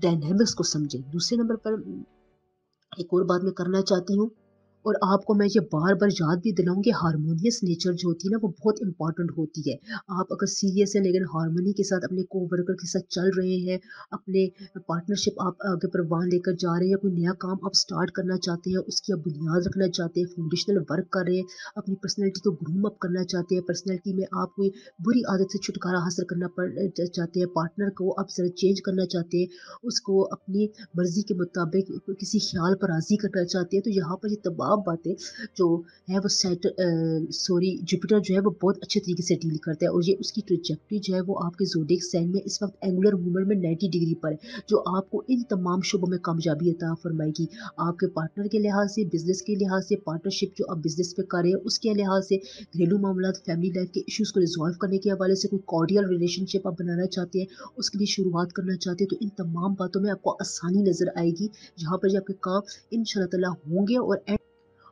डायनामिक्स को समझें। दूसरे नंबर पर एक और बात मैं करना चाहती हूँ और आपको मैं ये बार-बार याद भी दिलाऊँ कि हार्मोनियस नेचर जो होती है ना वो बहुत इम्पोर्टेंट होती है। आप अगर सीरियस हैं लेकिन हार्मनी के साथ अपने को-वर्कर के साथ चल रहे हैं, अपने पार्टनरशिप आप आगे परवान लेकर जा रहे हैं या कोई नया काम आप स्टार्ट करना चाहते हैं, उसकी आप बुनियाद रखना चाहते हैं, फाउंडेशनल वर्क कर रहे हैं, अपनी पर्सनैलिटी को ग्रूम अप करना चाहते हैं, पर्सनैलिटी में आप कोई बुरी आदत से छुटकारा हासिल करना चाहते हैं, पार्टनर को आप ज़रा चेंज करना चाहते हैं, उसको अपनी मर्ज़ी के मुताबिक किसी ख़्याल पर राज़ी करना चाहते हैं, तो यहाँ पर ये तमाम बातें जो है वो जुपिटर जो है वो बहुत अच्छे तरीके से डील करता है और ये उसकी ट्रैजेक्टरी जो है वो आपके ज़ोडिएक साइन में इस वक़्त एंगुलर मूवमेंट में 90 डिग्री पर है, जो आपको इन तमाम शोबों में कामयाबी अता फ़रमाएगी। आपके पार्टनर के लिहाज से, बिज़नेस के लिहाज से, पार्टनरशिप जो आप बिज़नेस पे कर रहे हैं उसके लिहाज से, घरेलू मामलात, फैमिली लाइफ़ के इश्यूज़ को रिज़ॉल्व करने के हवाले से, कोई कॉर्डियल रिलेशनशिप आप बनाना चाहते हैं, उसके लिए शुरुआत करना चाहते हैं, तो इन तमाम बातों में आपको आसानी नज़र आएगी, जहाँ पर ये आपके काम इंशाअल्लाह ताला होंगे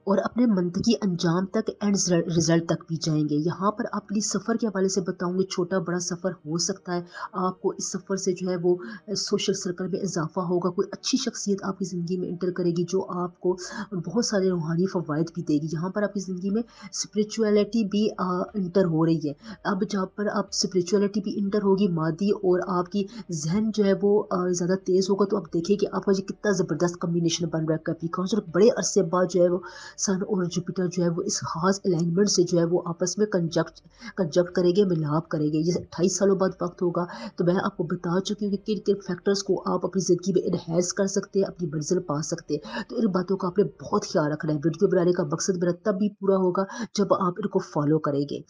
और अपने मंतकी अंजाम तक एंड रिजल्ट तक भी जाएंगे। यहाँ पर आपके लिए सफ़र के हवाले से बताऊँगी, छोटा बड़ा सफ़र हो सकता है, आपको इस सफ़र से जो है वो सोशल सर्कल में इजाफा होगा, कोई अच्छी शख्सियत आपकी ज़िंदगी में इंटर करेगी जो आपको बहुत सारे रूहानी फ़वाइद भी देगी। यहाँ पर आपकी ज़िंदगी में स्पिरिचुअलिटी भी इंटर हो रही है। अब जहाँ पर आप स्पिरिचुअलिटी भी इंटर होगी मादी और आपकी जहन जो है वो ज़्यादा तेज़ होगा, तो आप देखिए कि आपका ये कितना ज़बरदस्त कम्बिनेशन बन रहा है। कैप्रिकॉर्न बड़े अरसे बाद जो है वो सन और जुपिटर जो है वो इस खास अलाइनमेंट से जो है वो आपस में कंजक्ट करेंगे, मिलाप करेंगे। जैसे 28 सालों बाद वक्त होगा, तो मैं आपको बता चुकी हूँ कि किन किन फैक्टर्स को आप अपनी ज़िंदगी में इनहेंस कर सकते हैं, अपनी मंजिल पा सकते हैं। तो इन बातों का आपने बहुत ख्याल रखना है। वीडियो बनाने का मकसद मेरा तब भी पूरा होगा जब आप इनको फॉलो करेंगे।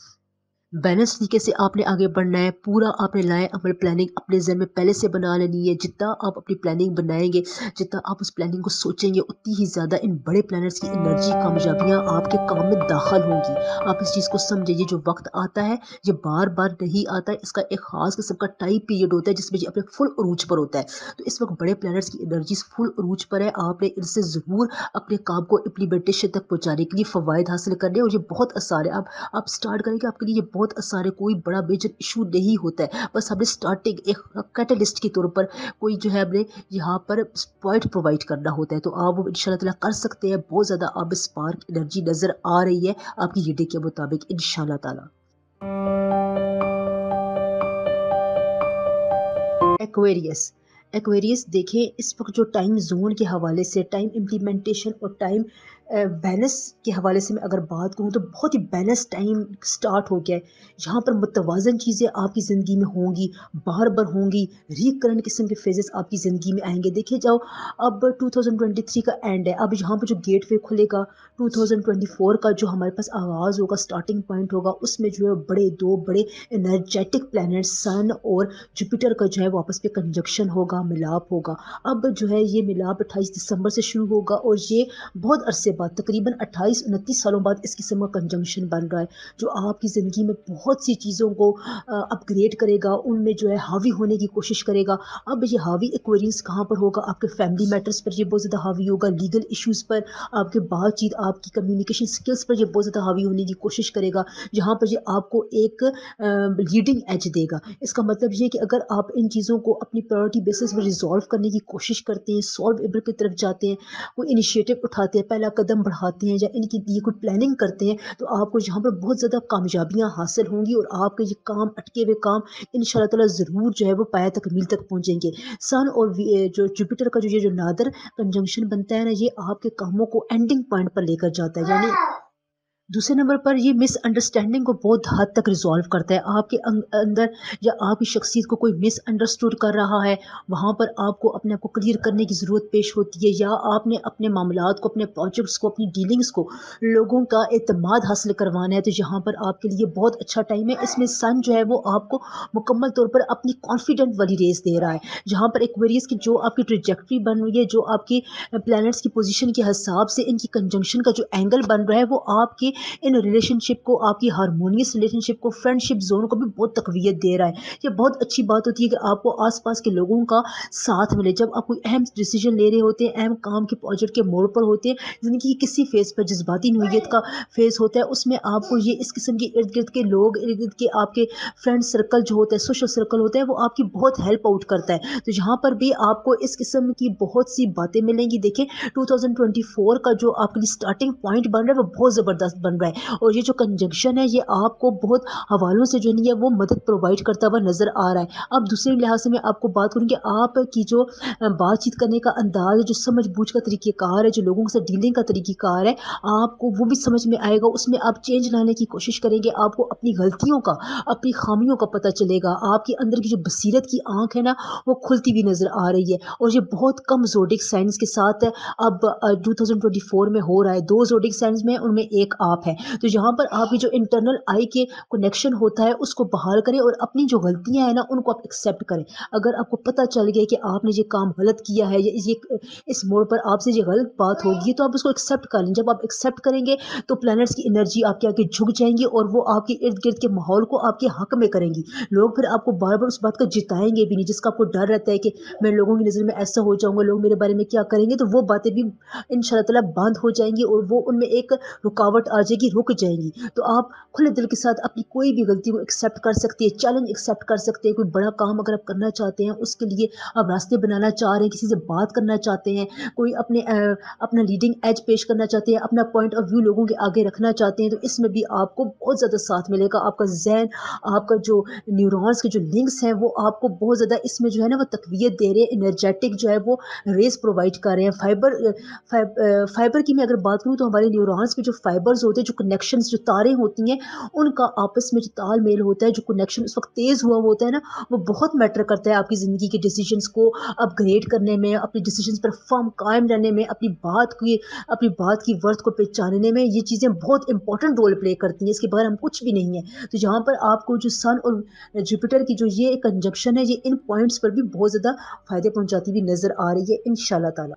बैलेंस तरीके से आपने आगे बढ़ना है, पूरा आपने लाएँ अमल प्लानिंग अपने ज़हन में पहले से बना लेनी है। जितना आप अपनी प्लानिंग बनाएँगे, जितना आप उस प्लानिंग को सोचेंगे, उतनी ही ज़्यादा इन बड़े प्लानर्स की एनर्जी, कामयाबियाँ आपके काम में दाखिल होंगी। आप इस चीज़ को समझिए, ये जो वक़्त आता है, ये बार-बार नहीं आता है। इसका एक ख़ास किस्म का टाइम पीरियड होता है, जिसमें ये अपने फुल उरूज पर होता है। तो इस वक़्त बड़े प्लानर्स की एनर्जीज़ फुल उरूज पर है। आपने इनसे ज़रूर अपने काम को इम्प्लीमेंटेशन तक पहुँचाने के लिए फ़वाइद हासिल करने हैं और ये बहुत आसान है। आप स्टार्ट करेंगे, आपके लिए ये बहुत आसान है, कोई बड़ा मेजर इशू नहीं होता है। बस हमने स्टार्टिंग एक कैटलिस्ट के तौर पर कोई जो है हमने यहाँ पर पॉइंट प्रोवाइड करना होता है, तो आप वो इंशाल्लाह ताला कर सकते हैं। बहुत ज़्यादा आप स्पार्क एनर्जी नज़र आ रही है आपकी रीडिंग के मुताबिक इंशाल्लाह ताला। एक्वेरियस एक्वेरियस देखें, इस वक्त जो टाइम जोन के हवाले से, टाइम इम्प्लीमेंटेशन और टाइम बैलेंस के हवाले से मैं अगर बात करूँ तो बहुत ही बैलेंस टाइम स्टार्ट हो गया है। यहाँ पर मुतवाज़न चीज़ें आपकी ज़िंदगी में होंगी, बार बार होंगी, रिकरेंट किस्म के फेजेस आपकी ज़िंदगी में आएंगे। देखिए जाओ, अब 2023 का एंड है, अब यहाँ पर जो गेट वे खुलेगा 2024 का, जो हमारे पास आगाज़ होगा, स्टार्टिंग पॉइंट होगा, उसमें जो है दो बड़े एनर्जेटिक प्लैनेट सन और जुपिटर का जो है वो आपस में कंजक्शन होगा, मिलाप होगा। अब जो है ये मिलाप 28 दिसंबर से शुरू होगा और ये बहुत अरसे बाद, तकरीबन 28-29 सालों बाद इस किस्म का कंजंक्शन बन रहा है, जो आपकी ज़िंदगी में बहुत सी चीज़ों को अपग्रेड करेगा, उनमें जो है हावी होने की कोशिश करेगा। अब ये हावी एक्वेरियंस कहाँ पर होगा? आपके फैमिली मैटर्स पर ये बहुत ज़्यादा हावी होगा, लीगल इश्यूज़ पर, आपके बातचीत, आपकी कम्युनिकेशन स्किल्स पर ये बहुत ज़्यादा हावी होने की कोशिश करेगा, जहाँ पर ये आपको एक लीडिंग एज देगा। इसका मतलब ये है कि अगर आप इन चीज़ों को अपनी प्रायोरिटी बेसिस पे रिज़ॉल्व करने की कोशिश करते हैं, सॉल्वेबल की तरफ जाते हैं, कोई इनिशिएटिव उठाते हैं, पहला कदम बढ़ाते हैं या इनके लिए कोई प्लानिंग करते हैं, तो आपको यहाँ पर बहुत ज़्यादा कामयाबियाँ हासिल होंगी और आपके ये काम, अटके हुए काम इंशाअल्लाह ताला ज़रूर जो है वो पाया तकमील तक पहुँचेंगे। सन और जो जुपिटर का जो नादर कंजंक्शन बनता है ना, ये आपके कामों को एंडिंग पॉइंट पर लेकर जाता है। यानी दूसरे नंबर पर ये मिसअंडरस्टैंडिंग को बहुत हद तक रिज़ॉल्व करता है। आपके अंदर या आपकी शख्सियत को कोई मिसअंडरस्टूड कर रहा है, वहाँ पर आपको अपने आप को क्लियर करने की ज़रूरत पेश होती है, या आपने अपने मामलात को, अपने प्रोजेक्ट्स को, अपनी डीलिंग्स को लोगों का एतमाद हासिल करवाना है, तो यहाँ पर आपके लिए बहुत अच्छा टाइम है। इसमें सन जो है वो आपको मुकम्मल तौर पर अपनी कॉन्फिडेंट वाली रेस दे रहा है, जहाँ पर एक्वेरियस की जो आपकी ट्रैजेक्टरी बन रही है, जो आपकी प्लैनेट्स की पोजीशन के हिसाब से इनकी कंजंक्शन का जो एंगल बन रहा है, वो आपके इन रिलेशनशिप को, आपकी हार्मोनियस रिलेशनशिप को, फ्रेंडशिप ज़ोन को भी बहुत तक़वियत दे रहा है। ये बहुत अच्छी बात होती है कि आपको आस-पास के लोगों का साथ मिले। जब आप कोई अहम डिसीज़न ले रहे होते हैं, अहम काम के प्रोजेक्ट के मोड़ पर होते हैं, ज़िंदगी के किसी फ़ेज़ पर जज़्बाती नोयत का फ़ेज़ होता है, उसमें आपको ये इस किस्म के इर्द-गिर्द के लोग, इर्द-गिर्द के आपके फ्रेंड सर्कल जो होता है, सोशल सर्कल होता है, वो आपकी बहुत हेल्प आउट करता है। तो यहाँ पर भी आपको इस किस्म की बहुत सी बातें मिलेंगी। देखें, 2024 का जो आपके लिए स्टार्टिंग पॉइंट बन रहा है, वो बहुत ज़बरदस्त बन रहा है, और ये जो कंजंक्शन है, ये आपको बहुत हवालों से जो नहीं है वो मदद प्रोवाइड करता हुआ नज़र आ रहा है। अब दूसरे लिहाज से मैं आपको बात करूँ कि आपकी जो बातचीत करने का अंदाज़ है, जो समझ-बूझ का तरीक़ेकार है, जो लोगों के साथ डीलिंग का तरीक़ेकार है, आपको वो भी समझ में आएगा। उसमें आप चेंज लाने की कोशिश करेंगे, आपको अपनी गलतियों का, अपनी ख़ामियों का पता चलेगा। आपके अंदर की जो बसीरत की आँख है ना, वो खुलती हुई नज़र आ रही है, और ये बहुत कम ज़ोडिक साइंस के साथ अब 2024 में हो रहा है। 2 ज़ोडिक साइंस में, उनमें एक आप है। तो यहाँ पर आपकी जो इंटरनल आई के कनेक्शन होता है, उसको बहाल करें, और अपनी जो गलतियाँ हैं ना, उनको आप एक्सेप्ट करें। अगर आपको पता चल गया कि आपने ये काम गलत किया है, ये इस मोड़ पर आपसे ये गलत बात होगी, तो आप उसको एक्सेप्ट कर लें। जब आप एक्सेप्ट करेंगे, तो प्लैनेट्स की एनर्जी आपके आगे झुक जाएँगी, और वो आपके इर्द-गिर्द के माहौल को आपके हक में करेंगी। लोग फिर आपको बार-बार उस बात का जिताएँगे भी नहीं, जिसका आपको डर रहता है कि मैं लोगों की नज़र में ऐसा हो जाऊँगा, लोग मेरे बारे में क्या करेंगे, तो वो बातें भी इंशाअल्लाह ताला बंद हो जाएँगी, और वो उनमें एक रुकावट आ जाएगी, रुक जाएँगी। तो आप खुले दिल के साथ अपनी कोई भी गलती को एक्सेप्ट कर सकती है, चैलेंज एक्सेप्ट कर सकते हैं। कोई बड़ा काम अगर आप करना चाहते हैं, उसके लिए आप रास्ते बनाना चाह रहे हैं, किसी से बात करना चाहते हैं, कोई अपना लीडिंग एज पेश करना चाहते हैं, अपना पॉइंट ऑफ व्यू लोगों के आगे रखना चाहते हैं, तो इसमें भी आपको बहुत ज़्यादा साथ मिलेगा। आपका ज़हन, आपका जो न्यूरॉन्स के जो लिंक्स हैं, वो आपको बहुत ज़्यादा इसमें जो है ना, वो तक़वियत दे रहे हैं, एनर्जेटिक जो है वो रेज़ प्रोवाइड कर रहे हैं। फाइबर की मैं अगर बात करूँ, तो हमारे न्यूरॉन्स में जो फाइबर्स होते हैं, जो कनेक्शंस, जो तारें होती हैं, उनका आपस में जो तालमेल होता है, जो कनेक्शन उस वक़्त तेज़ हुआ होता है ना, वो बहुत मैटर करता है आपकी ज़िंदगी के डिसीजंस को अपग्रेड करने में, अपने डिसीजंस पर फ़र्म कायम रहने में, अपनी बात की वर्थ को पहचानने में। ये चीज़ें बहुत इंपॉर्टेंट रोल प्ले करती हैं, इसके बगैर हम कुछ भी नहीं है। तो यहाँ पर आपको जो सन और जुपिटर की जो ये कंजंक्शन है, ये इन पॉइंट्स पर भी बहुत ज़्यादा फ़ायदे पहुँचाती हुई नज़र आ रही है, इंशाअल्लाह ताला।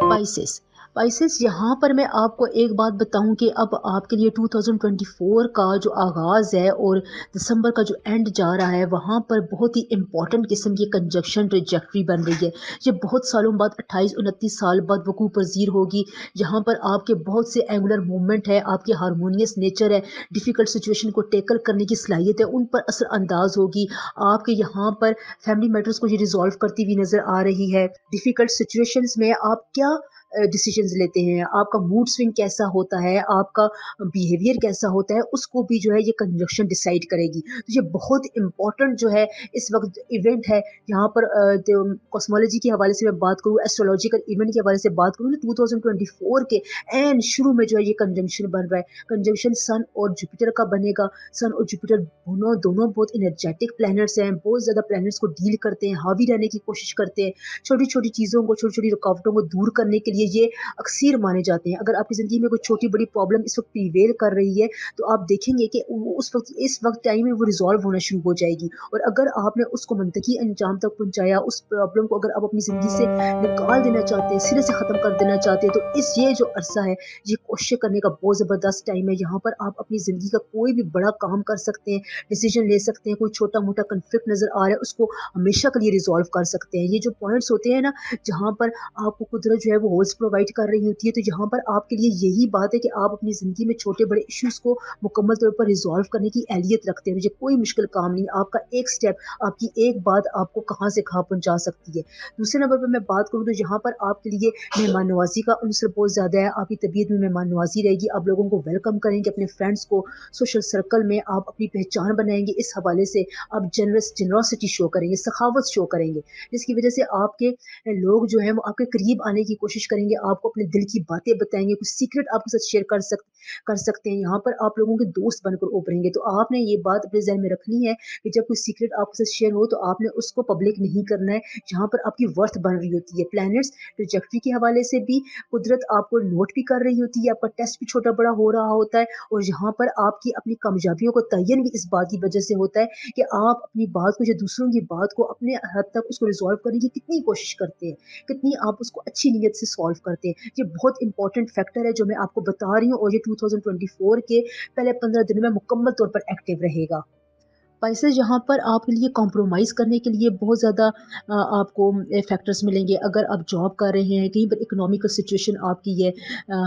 स्पाइसेस स्पाइसेस यहाँ पर मैं आपको एक बात बताऊं कि अब आपके लिए 2024 का जो आगाज़ है, और दिसंबर का जो एंड जा रहा है, वहाँ पर बहुत ही इंपॉर्टेंट किस्म की कंजक्शन ट्रेजेक्ट्री बन रही है। ये बहुत सालों बाद, 28-29 साल बाद वकूँ पज़ीर होगी। यहाँ पर आपके बहुत से एंगुलर मूवमेंट है, आपकी हारमोनियस नेचर है, डिफ़िकल्ट सिचुएशन को टैकल करने की सलाहियत है, उन पर असर अंदाज होगी। आपके यहाँ पर फैमिली मैटर्स को ये रिजॉल्व करती हुई नज़र आ रही है। डिफ़िकल्ट सिचुएशंस में आप क्या डिसीजंस लेते हैं, आपका मूड स्विंग कैसा होता है, आपका बिहेवियर कैसा होता है, उसको भी जो है ये कंजक्शन डिसाइड करेगी। तो ये बहुत इंपॉर्टेंट जो है इस वक्त इवेंट है। यहाँ पर कॉस्मोलॉजी के हवाले से मैं बात करूँ, एस्ट्रोलॉजिकल इवेंट के हवाले से बात करूँ, तो 2024 के एंड शुरू में जो है ये कंजंक्शन बन रहा है। कंजंक्शन सन और जुपिटर का बनेगा। सन और जुपिटर दोनों दोनों बहुत एनर्जेटिक प्लैनेट्स हैं, बहुत ज़्यादा प्लैनेट्स को डील करते हैं, हावी रहने की कोशिश करते हैं, छोटी-छोटी चीज़ों को, छोटी-छोटी रुकावटों को दूर करने के लिए ये अक्सीर माने जाते हैं। अगर आपकी ज़िंदगी में कोई छोटी-बड़ी प्रॉब्लम इस वक़्त प्रिवेल कर रही है, तो आप देखेंगे कि उस वक़्त, इस वक़्त टाइम में वो रिज़ॉल्व होना शुरू हो जाएगी, और अगर आपने उसको मंतकी अंजाम तक पहुँचाया, उस प्रॉब्लम को अगर आप अपनी ज़िंदगी से निकाल देना चाहते हैं, सिरे से ख़त्म कर देना चाहते हैं, तो ये जो अरसा है, ये कोशिश करने का बहुत ज़बरदस्त टाइम है। यहाँ पर आप अपनी ज़िंदगी का कोई भी बड़ा काम कर सकते हैं, डिसीज़न ले सकते हैं, कोई छोटा-मोटा कॉन्फ्लिक्ट नज़र आ रहा है, उसको हमेशा के लिए रिज़ॉल्व कर सकते हैं। ये जो पॉइंट्स होते हैं ना, जहाँ पर आपको कुदरत जो है वो होल्स प्रोवाइड कर रही होती है, तो यहाँ पर आपके लिए यही बात है कि आप अपनी ज़िंदगी में छोटे-बड़े इश्यूज़ को मुकम्मल तौर पर रिज़ॉल्व करने की एहलियत रखते हैं। ये कोई मुश्किल काम नहीं है, आपका एक स्टेप, आपकी एक बात आपको कहाँ से कहाँ पहुँचा सकती है। दूसरे नंबर पर मैं बात करूँ, तो यहाँ पर आपके लिए मेहमान नवाज़ी का अंसर बहुत ज़्यादा है, आपकी तबीयत में मेहमान नवाज़ी रहेगी, आप लोगों को वेलकम करेंगे, अपने फ्रेंड्स को, सोशल सर्कल में आप अपनी पहचान बनाएँगे, इस हवाले से आप जेनरॉसिटी शो करेंगे, सखावत शो करेंगे, जिसकी वजह से आपके लोग जो हैं वो आपके करीब आने की कोशिश करेंगे, आपको अपने दिल की बातें बताएँगे, कुछ सीक्रेट आपके साथ शेयर कर सकते हैं। यहाँ पर आप लोगों के दोस्त बनकर उभरेंगे। तो आपने ये बात अपने ज़हन में रखनी है कि जब कोई सीक्रेट आपके साथ शेयर हो, तो आपने उसको पब्लिक नहीं करना है, जहाँ पर आपकी वर्थ बन रही होती है। प्लैनेट्स ट्रैजेक्टरी के हवाले से भी कुदरत आपको नोट भी कर रही होती है, आपका टेस्ट भी छोटा-बड़ा हो रहा होता है, और यहाँ पर आपकी अपनी कामयाबियों को तयन भी इस बात की वजह से होता है कि आप अपनी बात को, या दूसरों की बात को अपने हद तक उसको रिज़ॉल्व करने की कितनी कोशिश करते हैं, कितनी आप उसको अच्छी नीयत से सॉल्व रिज़ॉल्व करते हैं। ये बहुत इंपॉर्टेंट फैक्टर है जो मैं आपको बता रही हूँ और ये 2024 के पहले 15 दिन में मुकम्मल तौर पर एक्टिव रहेगा। स्पाइसेस यहाँ पर आपके लिए कॉम्प्रोमाइज़ करने के लिए बहुत ज़्यादा आपको फैक्टर्स मिलेंगे। अगर आप जॉब कर रहे हैं, कहीं पर इकोनॉमिकल सिचुएशन आपकी है,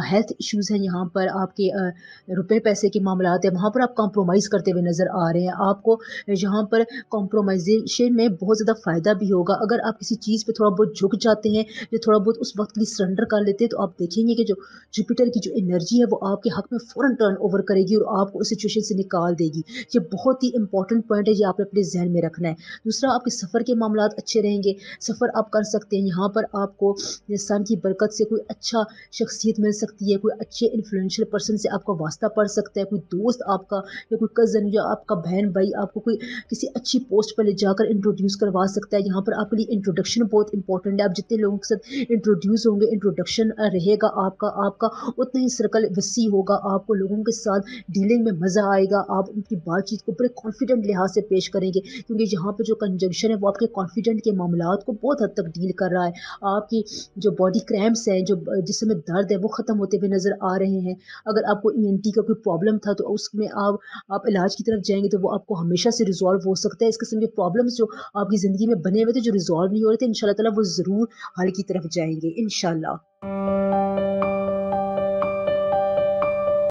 हेल्थ इश्यूज़ हैं यहाँ पर आपके, रुपए पैसे के मामलात हैं, वहाँ पर आप कॉम्प्रोमाइज़ करते हुए नज़र आ रहे हैं। आपको यहाँ पर कॉम्प्रोमाइज़ेशन में बहुत ज़्यादा फ़ायदा भी होगा। अगर आप किसी चीज़ पे थोड़ा बहुत झुक जाते हैं, या थोड़ा बहुत उस वक़्त के लिए सरेंडर कर लेते हैं, तो आप देखेंगे कि जो जुपिटर की जो एनर्जी है, वो आपके हक़ में फ़ौरन टर्न ओवर करेगी और आपको उस सिचुएशन से निकाल देगी। ये बहुत ही इंपॉर्टेंट पॉइंट है, ये आपने अपने ज़हन में रखना है। दूसरा, आपके सफ़र के मामलात अच्छे रहेंगे, सफ़र आप कर सकते हैं। यहाँ पर आपको इंसान की बरकत से कोई अच्छा शख्सियत मिल सकती है, कोई अच्छे इन्फ्लुएंशियल पर्सन से आपका वास्ता पड़ सकता है, कोई दोस्त आपका या कोई कज़न या आपका बहन-भाई आपको कोई किसी अच्छी पोस्ट पर ले जाकर इंट्रोड्यूस करवा सकता है। यहाँ पर आपके लिए इंट्रोडक्शन बहुत इंपॉर्टेंट है। आप जितने लोगों के साथ इंट्रोड्यूस होंगे, इंट्रोडक्शन रहेगा आपका आपका उतना ही सर्कल वसी होगा, आपको लोगों के साथ डीलिंग में मज़ा आएगा, आप उनकी बातचीत को बड़े कॉन्फिडेंट लिहाज से पेश करेंगे, क्योंकि यहाँ पे जो कंजंक्शन है वो आपके कॉन्फिडेंट के मामलात को बहुत हद तक डील कर रहा है। आपकी जो बॉडी क्रैम्प्स हैं, जो जिस्म में दर्द है, वो ख़त्म होते हुए नज़र आ रहे हैं। अगर आपको ईएनटी का कोई प्रॉब्लम था तो उसमें आप इलाज की तरफ जाएँगे तो वो आपको हमेशा से रिज़ॉल्व हो सकता है। इस किस्म के प्रॉब्लम्स जो आपकी ज़िंदगी में बने हुए थे, जो रिज़ॉल्व नहीं हो रहे थे, इंशाल्लाह ताला वो ज़रूर हल की तरफ जाएँगे, इंशाल्लाह।